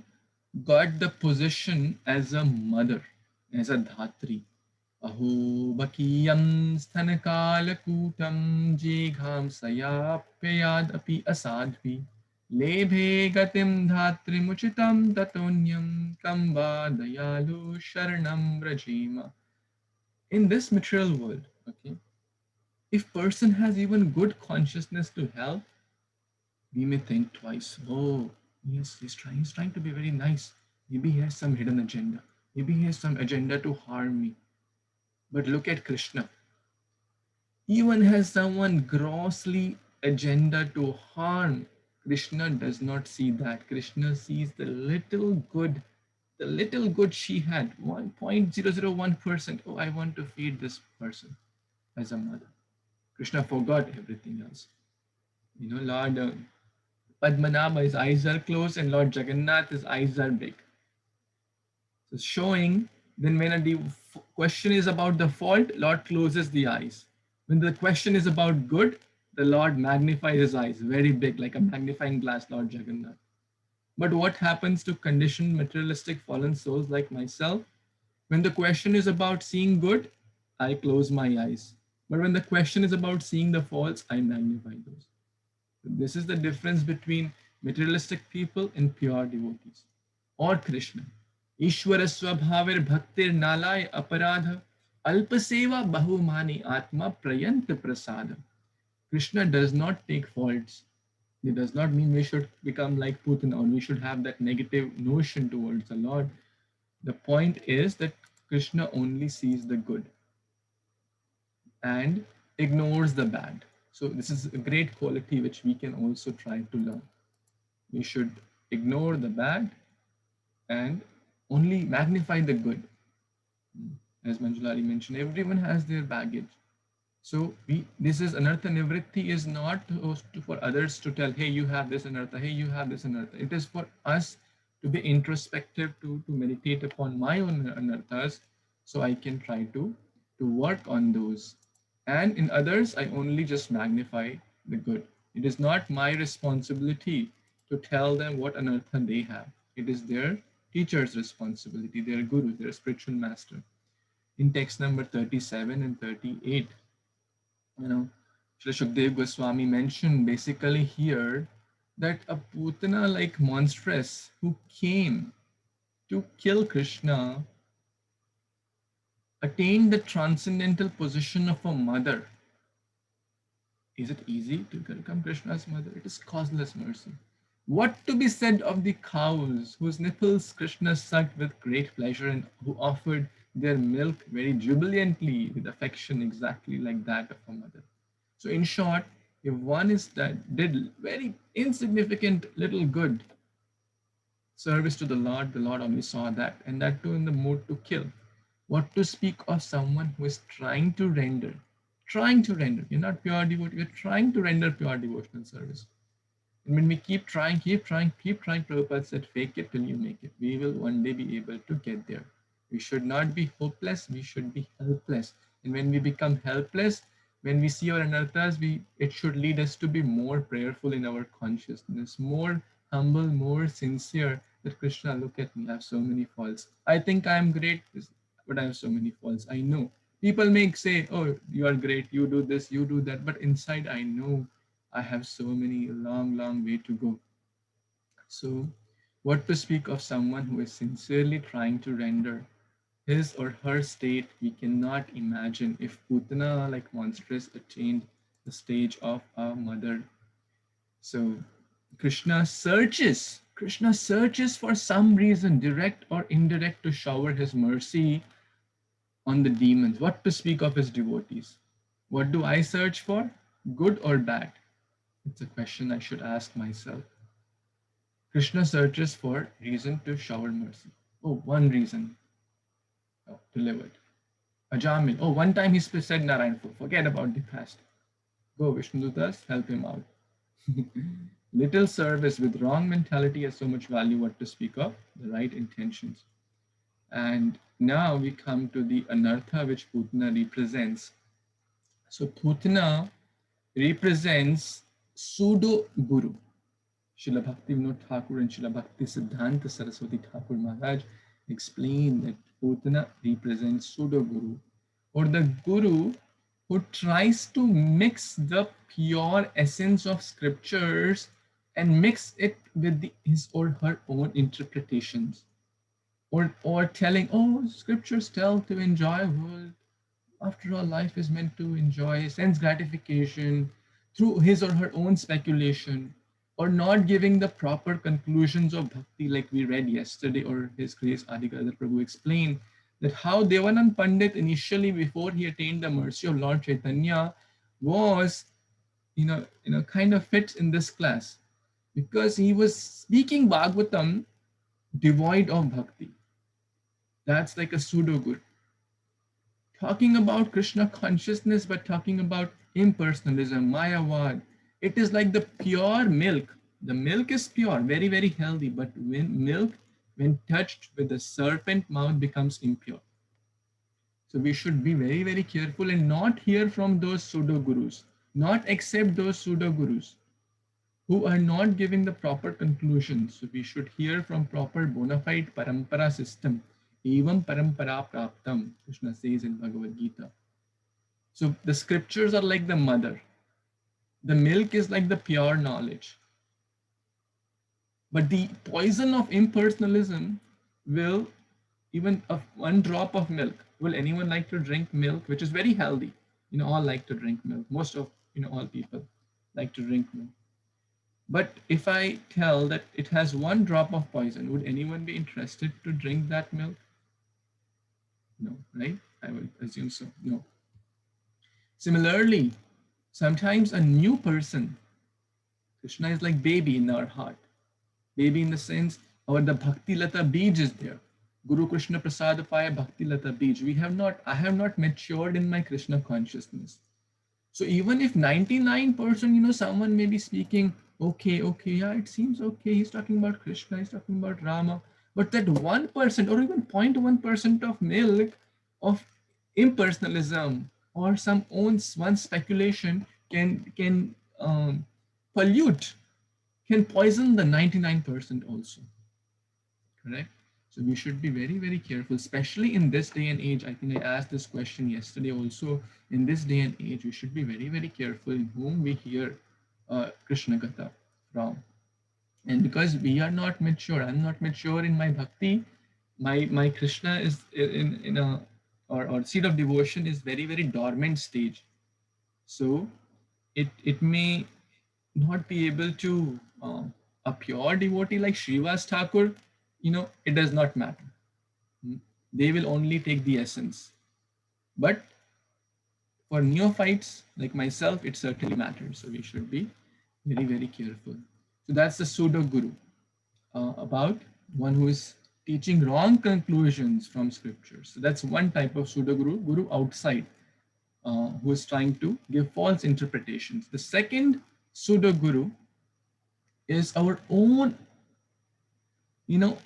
got the position as a mother, as a dhatri. Aho bakiyam sthanakalakutam jigham sayapyad api asadvi lebhe gatim dhatri muchitam tatonyam kamba dayalu sharanam rajima. In this material world, okay, if person has even good consciousness to help, we may think twice. Oh, yes, he's trying to be very nice. Maybe he has some hidden agenda. Maybe he has some agenda to harm me. But look at Krishna. Even has someone grossly agenda to harm, Krishna does not see that. Krishna sees the little good she had, 1.001%. Oh, I want to feed this person as a mother. Krishna forgot everything else. Lord Padmanabha, his eyes are closed, and Lord Jagannath, his eyes are big. So showing, then when the question is about the fault, Lord closes the eyes. When the question is about good, the Lord magnifies his eyes, very big, like a magnifying glass, Lord Jagannath. But what happens to conditioned, materialistic, fallen souls like myself? When the question is about seeing good, I close my eyes. But when the question is about seeing the faults, I magnify those. This is the difference between materialistic people and pure devotees. Or Krishna. Ishwara swabhaver bhaktir nalay aparadha alpaseva bahumani atma prayant prasada. Krishna does not take faults. It does not mean we should become like Putana or we should have that negative notion towards the Lord. The point is that Krishna only sees the good and ignores the bad. So this is a great quality which we can also try to learn. We should ignore the bad and only magnify the good. As Manjulali mentioned, everyone has their baggage. So this is anartha nivritti is not for others to tell, hey, you have this anartha, hey, you have this anartha. It is for us to be introspective, to meditate upon my own anarthas, so I can try to work on those. And in others, I only just magnify the good. It is not my responsibility to tell them what anartha they have. It is their teacher's responsibility, their guru, their spiritual master. In text number 37 and 38, Srila Shukdev Goswami mentioned basically here that a Putana like monstress who came to kill Krishna attained the transcendental position of a mother. Is it easy to become Krishna's mother? It is causeless mercy. What to be said of the cows whose nipples Krishna sucked with great pleasure and who offered their milk very jubilantly with affection exactly like that of a mother? So in short, if one is that did very insignificant little good service to the Lord only saw that, and that too in the mood to kill. What to speak of someone who is trying to render, trying to render. You're not pure devotee, you're trying to render pure devotional service. And when we keep trying, Prabhupada said, fake it till you make it. We will one day be able to get there. We should not be hopeless, we should be helpless. And when we become helpless, when we see our anarthas, it should lead us to be more prayerful in our consciousness, more humble, more sincere. That Krishna, look at me, I have so many faults. I think I am great, but I have so many faults. I know. People may say, oh, you are great, you do this, you do that. But inside, I know I have so many long way to go. So what to speak of someone who is sincerely trying to render his or her state? We cannot imagine if Putana, like monstrous, attained the stage of a mother. So Krishna searches for some reason, direct or indirect, to shower his mercy on the demons. What to speak of his devotees? What do I search for? Good or bad? It's a question I should ask myself. Krishna searches for reason to shower mercy. Oh, one reason. Oh, delivered. Ajamil. Oh, one time he said Narayan, forget about the past. Go, Vishnudutas, help him out. Little service with wrong mentality has so much value. What to speak of? The right intentions. And now we come to the anartha which Putana represents. So Putana represents pseudo guru. Srila Bhakti Vinod Thakur and Srila Bhakti Siddhanta Saraswati Thakur Maharaj explain that Putana represents pseudo guru, or the guru who tries to mix the pure essence of scriptures and mix it with his or her own interpretations, or telling, oh, scriptures tell to enjoy world. After all, life is meant to enjoy sense gratification through his or her own speculation, or not giving the proper conclusions of bhakti, like we read yesterday, or His Grace Adigadar Prabhu explained that how Devanand Pandit initially, before he attained the mercy of Lord Chaitanya, was, kind of fits in this class, because he was speaking Bhagavatam devoid of bhakti. That's like a pseudo guru. Talking about Krishna consciousness, but talking about impersonalism, Mayavad. It is like the pure milk. The milk is pure, very, very healthy, but when touched with the serpent mouth, becomes impure. So we should be very, very careful and not hear from those pseudo gurus, not accept those pseudo gurus who are not giving the proper conclusions. So we should hear from proper bona fide parampara system. Evam parampara praptam, Krishna says in Bhagavad Gita. So the scriptures are like the mother. The milk is like the pure knowledge. But the poison of impersonalism will, even one drop of milk, will anyone like to drink milk, which is very healthy? All like to drink milk. Most of, all people like to drink milk. But if I tell that it has one drop of poison, would anyone be interested to drink that milk? No, right? I would assume so. No. Similarly, sometimes a new person, Krishna is like baby in our heart. Baby in the sense, the Bhakti Lata Bij is there. Guru Krishna Prasadapaya Bhakti Lata Bij. I have not matured in my Krishna consciousness. So even if 99%, someone may be speaking, okay, yeah, it seems okay. He's talking about Krishna, he's talking about Rama. But that 1% or even 0.1% of milk of impersonalism or one speculation can pollute, can poison the 99% also. Correct? So we should be very, very careful, especially in this day and age. I think I asked this question yesterday also. In this day and age, we should be very, very careful in whom we hear Krishna Katha from. And because we are not mature, I'm not mature in my bhakti, my Krishna is in a, or seed of devotion is very, very dormant stage. So it may not be able to, a pure devotee like Srivas Thakur, it does not matter. They will only take the essence. But for neophytes like myself, it certainly matters. So we should be very, very careful. So that's the pseudo guru, about one who is teaching wrong conclusions from scriptures. So that's one type of pseudo guru outside who is trying to give false interpretations. The second pseudo guru is our own,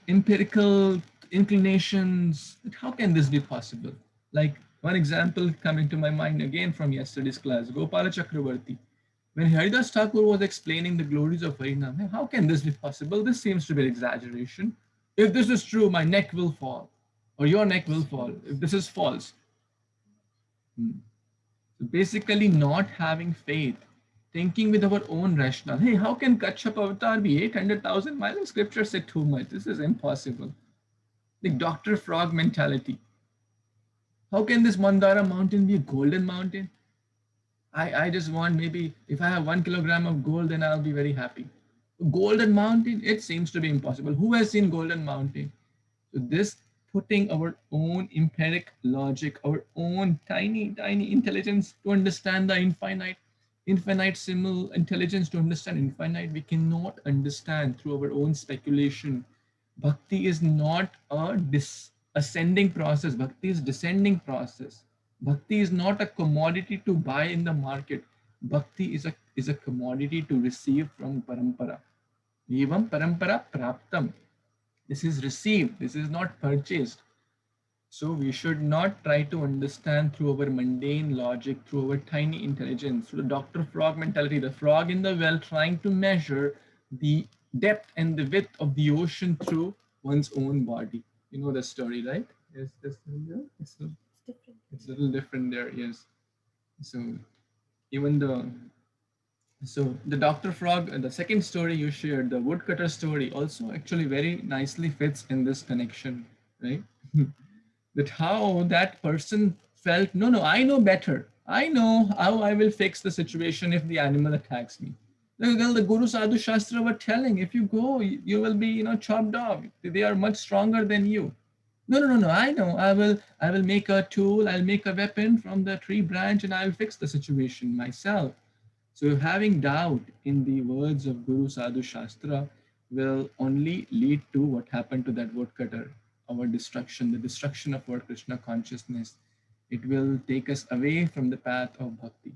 empirical inclinations. How can this be possible? Like one example coming to my mind again from yesterday's class, Gopala Chakravarti. When Haridas Thakur was explaining the glories of Harinam, how can this be possible? This seems to be an exaggeration. If this is true, my neck will fall, or your neck will fall. If this is false. So basically, not having faith, thinking with our own rationale. Hey, how can Kachap avatar be 800,000 miles? Scripture said too much. This is impossible. The Dr. Frog mentality. How can this Mandara mountain be a golden mountain? I just want, maybe if I have 1 kilogram of gold, then I'll be very happy. Golden mountain, it seems to be impossible. Who has seen golden mountain? So this putting our own empiric logic, our own tiny intelligence to understand the infinite simul intelligence to understand infinite, we cannot understand through our own speculation. Bhakti is not a ascending process. Bhakti is descending process. Bhakti is not a commodity to buy in the market. Bhakti is a commodity to receive from parampara. Evam parampara praptam. This is received. This is not purchased. So we should not try to understand through our mundane logic, through our tiny intelligence, through the Dr. Frog mentality, the frog in the well trying to measure the depth and the width of the ocean through one's own body. You know the story, right? Is this it's a little different there, yes. So even the Dr. Frog, the second story you shared, the woodcutter story, also actually very nicely fits in this connection, right? That how that person felt, no, I know better. I know how I will fix the situation if the animal attacks me. Well, the Guru Sadhu Shastra were telling, if you go, you will be, chopped off. They are much stronger than you. No, I know. I will make a tool, I'll make a weapon from the tree branch and I'll fix the situation myself. So having doubt in the words of Guru Sadhu Shastra will only lead to what happened to that woodcutter, our destruction, the destruction of our Krishna consciousness. It will take us away from the path of bhakti.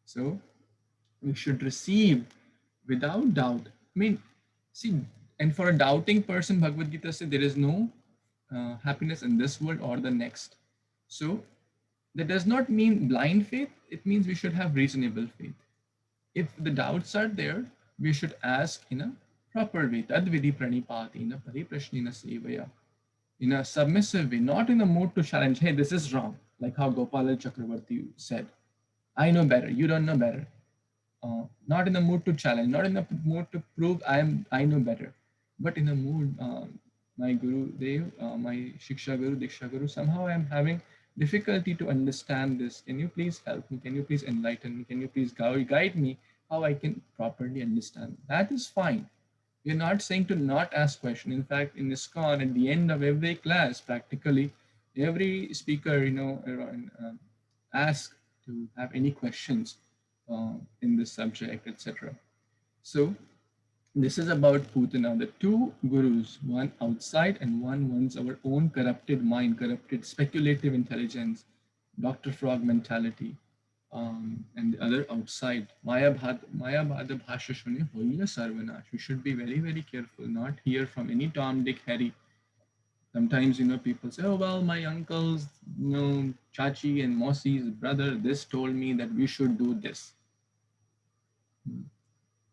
So we should receive without doubt. I mean, see, and for a doubting person, Bhagavad Gita says there is no happiness in this world or the next. So that does not mean blind faith. It means we should have reasonable faith. If the doubts are there, we should ask in a proper way, tadvidi pranipatina pariprashnina sevaya, in a submissive way, not in a mood to challenge, hey, this is wrong, like how Gopala Chakravarti said, I know better, you don't know better. Not in the mood to challenge, not in the mood to prove I know better, but in the mood, my Guru Dev, my Shiksha Guru, Diksha Guru, somehow I am having difficulty to understand this. Can you please help me? Can you please enlighten me? Can you please guide me how I can properly understand? That is fine. We're not saying to not ask questions. In fact, in ISKCON, at the end of every class, practically, every speaker, ask to have any questions in this subject, etc. So this is about Putana, the two gurus, one outside and one's our own corrupted mind, corrupted speculative intelligence, Dr. Frog mentality, and the other outside. Maya Bhada Bhasha Shune Hoila Sarvanash. We should be very, very careful, not hear from any Tom, Dick, Harry. Sometimes, people say, oh, well, my uncle's, Chachi and Mosi's brother, this told me that we should do this.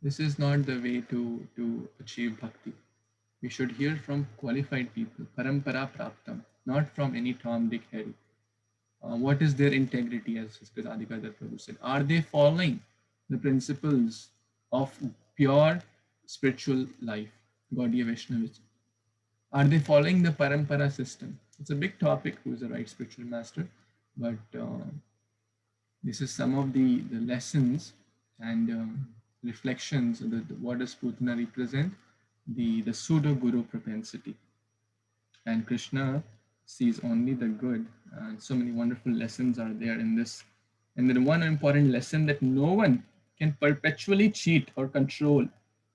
This is not the way to achieve bhakti. We should hear from qualified people, parampara praptam, not from any Tom, Dick, Harry. What is their integrity, as Adhika Prabhu said? Are they following the principles of pure spiritual life, Gaudiya Vaishnavism? Are they following the parampara system? It's a big topic, who is the right spiritual master, but this is some of the lessons and reflections of what does Putana represent? The pseudo guru propensity. And Krishna sees only the good, and so many wonderful lessons are there in this. And then one important lesson, that no one can perpetually cheat or control.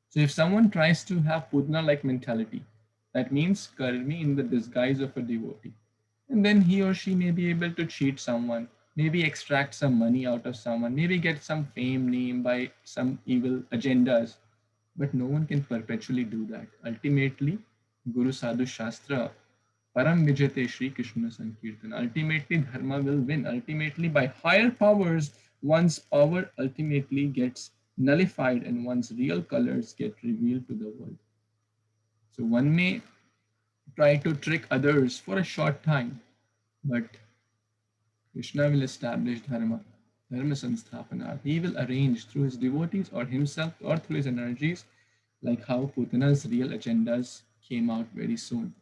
So if someone tries to have Putana-like mentality, that means karmi in the disguise of a devotee, and then he or she may be able to cheat someone maybe extract some money out of someone, maybe get some fame, name by some evil agendas. But no one can perpetually do that. Ultimately, Guru Sadhu Shastra, Param Vijate Shri Krishna Sankirtan. Ultimately, Dharma will win. Ultimately, by higher powers, one's power ultimately gets nullified and one's real colors get revealed to the world. So one may try to trick others for a short time, but Krishna will establish Dharma, Dharma Sansthapanat. He will arrange through his devotees or himself or through his energies, like how Putana's real agendas came out very soon.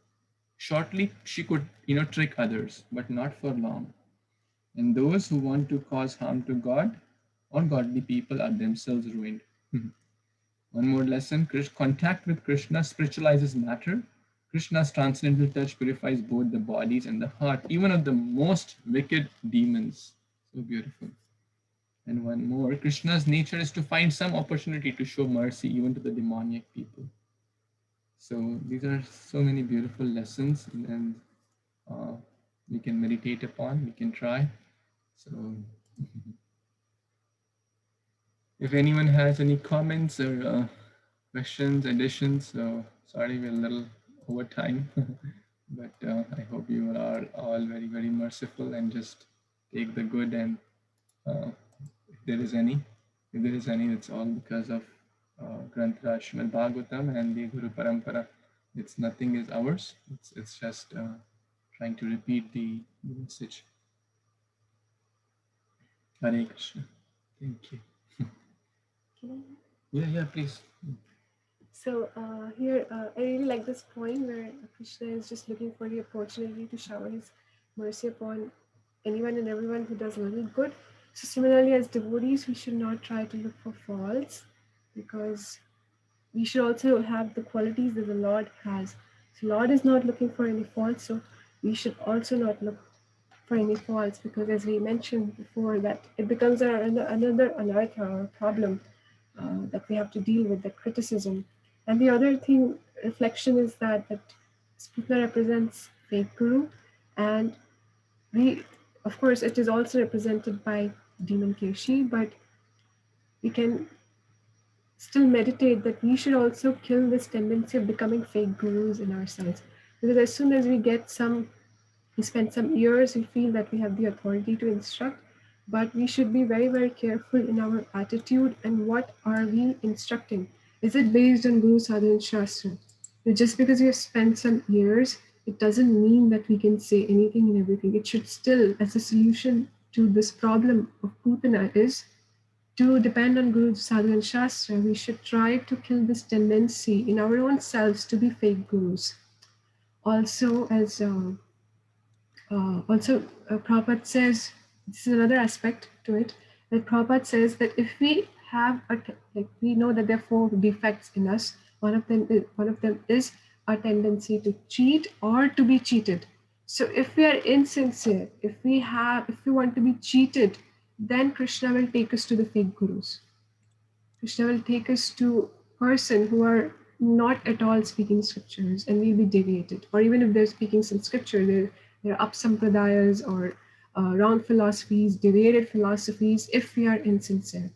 Shortly, she could, trick others, but not for long. And those who want to cause harm to God or godly people are themselves ruined. One more lesson, contact with Krishna spiritualizes matter. Krishna's transcendental touch purifies both the bodies and the heart, even of the most wicked demons. So beautiful. And one more, Krishna's nature is to find some opportunity to show mercy even to the demoniac people. So these are so many beautiful lessons, and we can meditate upon, we can try. So if anyone has any comments or questions, additions, so sorry we're a little over time, but I hope you are all very, very merciful and just take the good, and if there is any, it's all because of Granth Raj Srimad Bhagavatam and the Guru Parampara. It's nothing is ours. It's just trying to repeat the message. Hare Krishna. Thank you. Yeah, please. So here, I really like this point where Krishna is just looking for the opportunity to shower his mercy upon anyone and everyone who does a little good. So similarly, as devotees, we should not try to look for faults, because we should also have the qualities that the Lord has. So Lord is not looking for any faults, so we should also not look for any faults, because as we mentioned before, that it becomes another anartha or problem that we have to deal with, that criticism. And the other thing, reflection, is that Putana represents fake guru, and we, of course, it is also represented by demon Keshi, but we can still meditate that we should also kill this tendency of becoming fake gurus in ourselves. Because as soon as we spend some years, we feel that we have the authority to instruct, but we should be very, very careful in our attitude and what are we instructing. Is it based on Guru Sadhana Shastra? Just because we have spent some years, it doesn't mean that we can say anything and everything. It should still, as a solution to this problem of Putana, is to depend on Guru Sadhana Shastra. We should try to kill this tendency in our own selves to be fake gurus. Also, as Prabhupada says, this is another aspect to it, that Prabhupada says that if we have we know that there are 4 defects in us. One of them is a tendency to cheat or to be cheated. So if we are insincere, if we want to be cheated, then Krishna will take us to the fake gurus. Krishna will take us to person who are not at all speaking scriptures, and we'll be deviated. Or even if they're speaking some scripture, there are up-sampradayas or wrong philosophies, deviated philosophies, if we are insincere.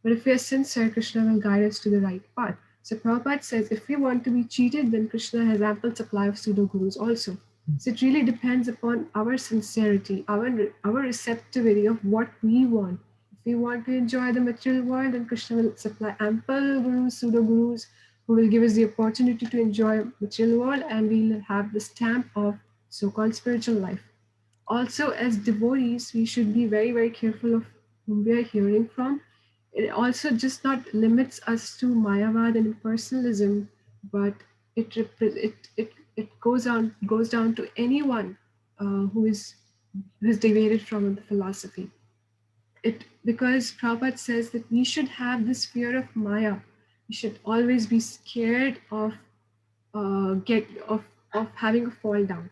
But if we are sincere, Krishna will guide us to the right path. So Prabhupada says, if we want to be cheated, then Krishna has ample supply of pseudo-gurus also. So it really depends upon our sincerity, our receptivity of what we want. If we want to enjoy the material world, then Krishna will supply ample gurus, pseudo-gurus, who will give us the opportunity to enjoy material world, and we'll have the stamp of so-called spiritual life. Also, as devotees, we should be very, very careful of whom we are hearing from. It also just not limits us to Mayavad and impersonalism, but it goes down to anyone who is deviated from the philosophy. Because Prabhupada says that we should have this fear of Maya. We should always be scared of having a fall down.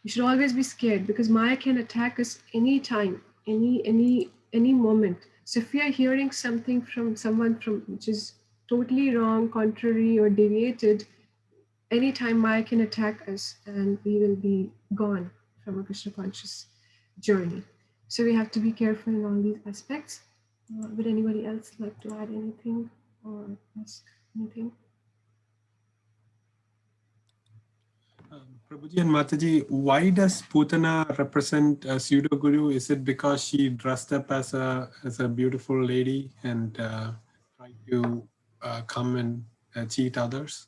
We should always be scared, because Maya can attack us anytime, any moment. So if we are hearing something from someone which is totally wrong, contrary, or deviated, anytime Maya can attack us, and we will be gone from a Krishna conscious journey. So we have to be careful in all these aspects. Would anybody else like to add anything or ask anything? Prabhuji and Mataji, why does Putana represent a pseudo guru? Is it because she dressed up as a beautiful lady and tried to come and cheat others?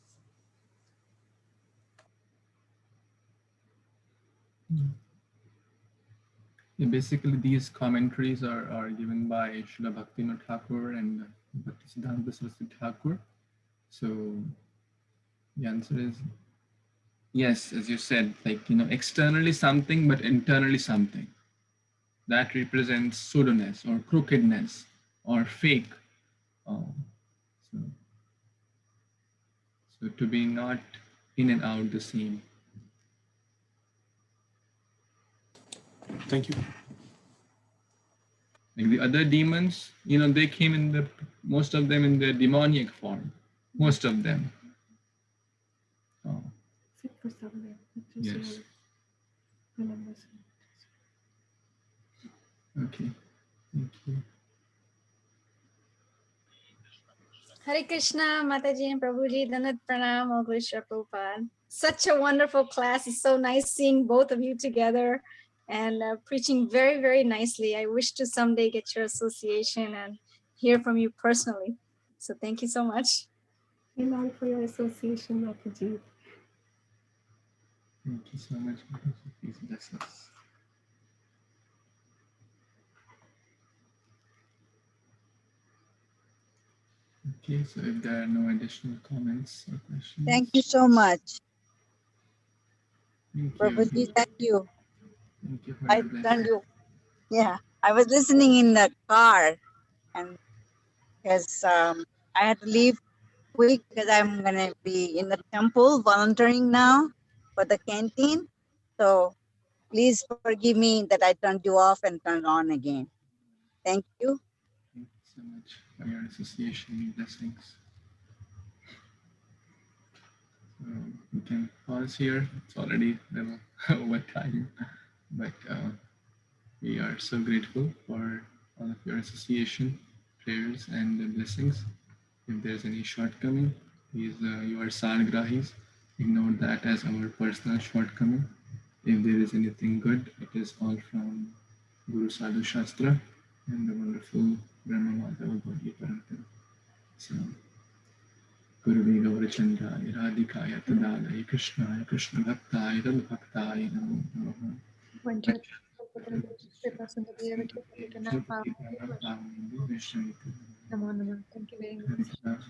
Yeah, basically, these commentaries are given by Srila Bhaktivinoda Thakur and Bhaktisiddhanta Saraswati Thakur. So the answer is yes, as you said, like, externally something, but internally something. That represents pseudoness or crookedness or fake. So to be not in and out the same. Thank you. Like the other demons, they came in most of them in the demoniac form. Most of them. Yes. Okay. Thank you. Hare Krishna, Mataji and Prabhuji, Danat Pranam, Oglisha Prabhupada. Such a wonderful class. It's so nice seeing both of you together and preaching very, very nicely. I wish to someday get your association and hear from you personally. So thank you so much. Thank you for your association, Mataji. Thank you so much. Please bless us. Okay, so if there are no additional comments or questions. Thank you so much. Thank you. Prabhuji, thank you. Thank you for I your turned blessing. you. Yeah, I was listening in the car, and because I had to leave quick because I'm gonna be in the temple volunteering now for the canteen. So please forgive me that I turned you off and turned on again. Thank you. Thank you so much for your association and blessings. So we can pause here. It's already a little over time, but we are so grateful for all of your association, prayers, and blessings. If there's any shortcoming, please, you are Sargrahis. Ignore that as our personal shortcoming. If there is anything good, it is all from Guru Sadhu Shastra and the wonderful Brahma Madhava Bodhi Paramtara. So, Guruvi Gaurachandra, Radhikaya Tadalaya Krishnaya Krishna Bhaktaya Tad Bhaktaya Namo Namaha. Thank you very much.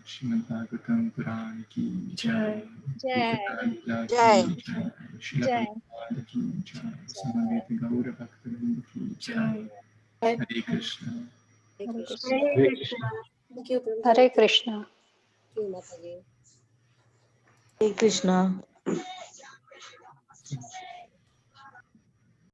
Srimad Bhagavatam Purana ki jai. Jai. Jai. Srila Prabhupada ki jai. Samaveta Gaura Bhaktivinoda ki jai. Hare Krishna. Hare Krishna. Hare Krishna. Thank you, Prabhuji. Hare Krishna. Hare Krishna.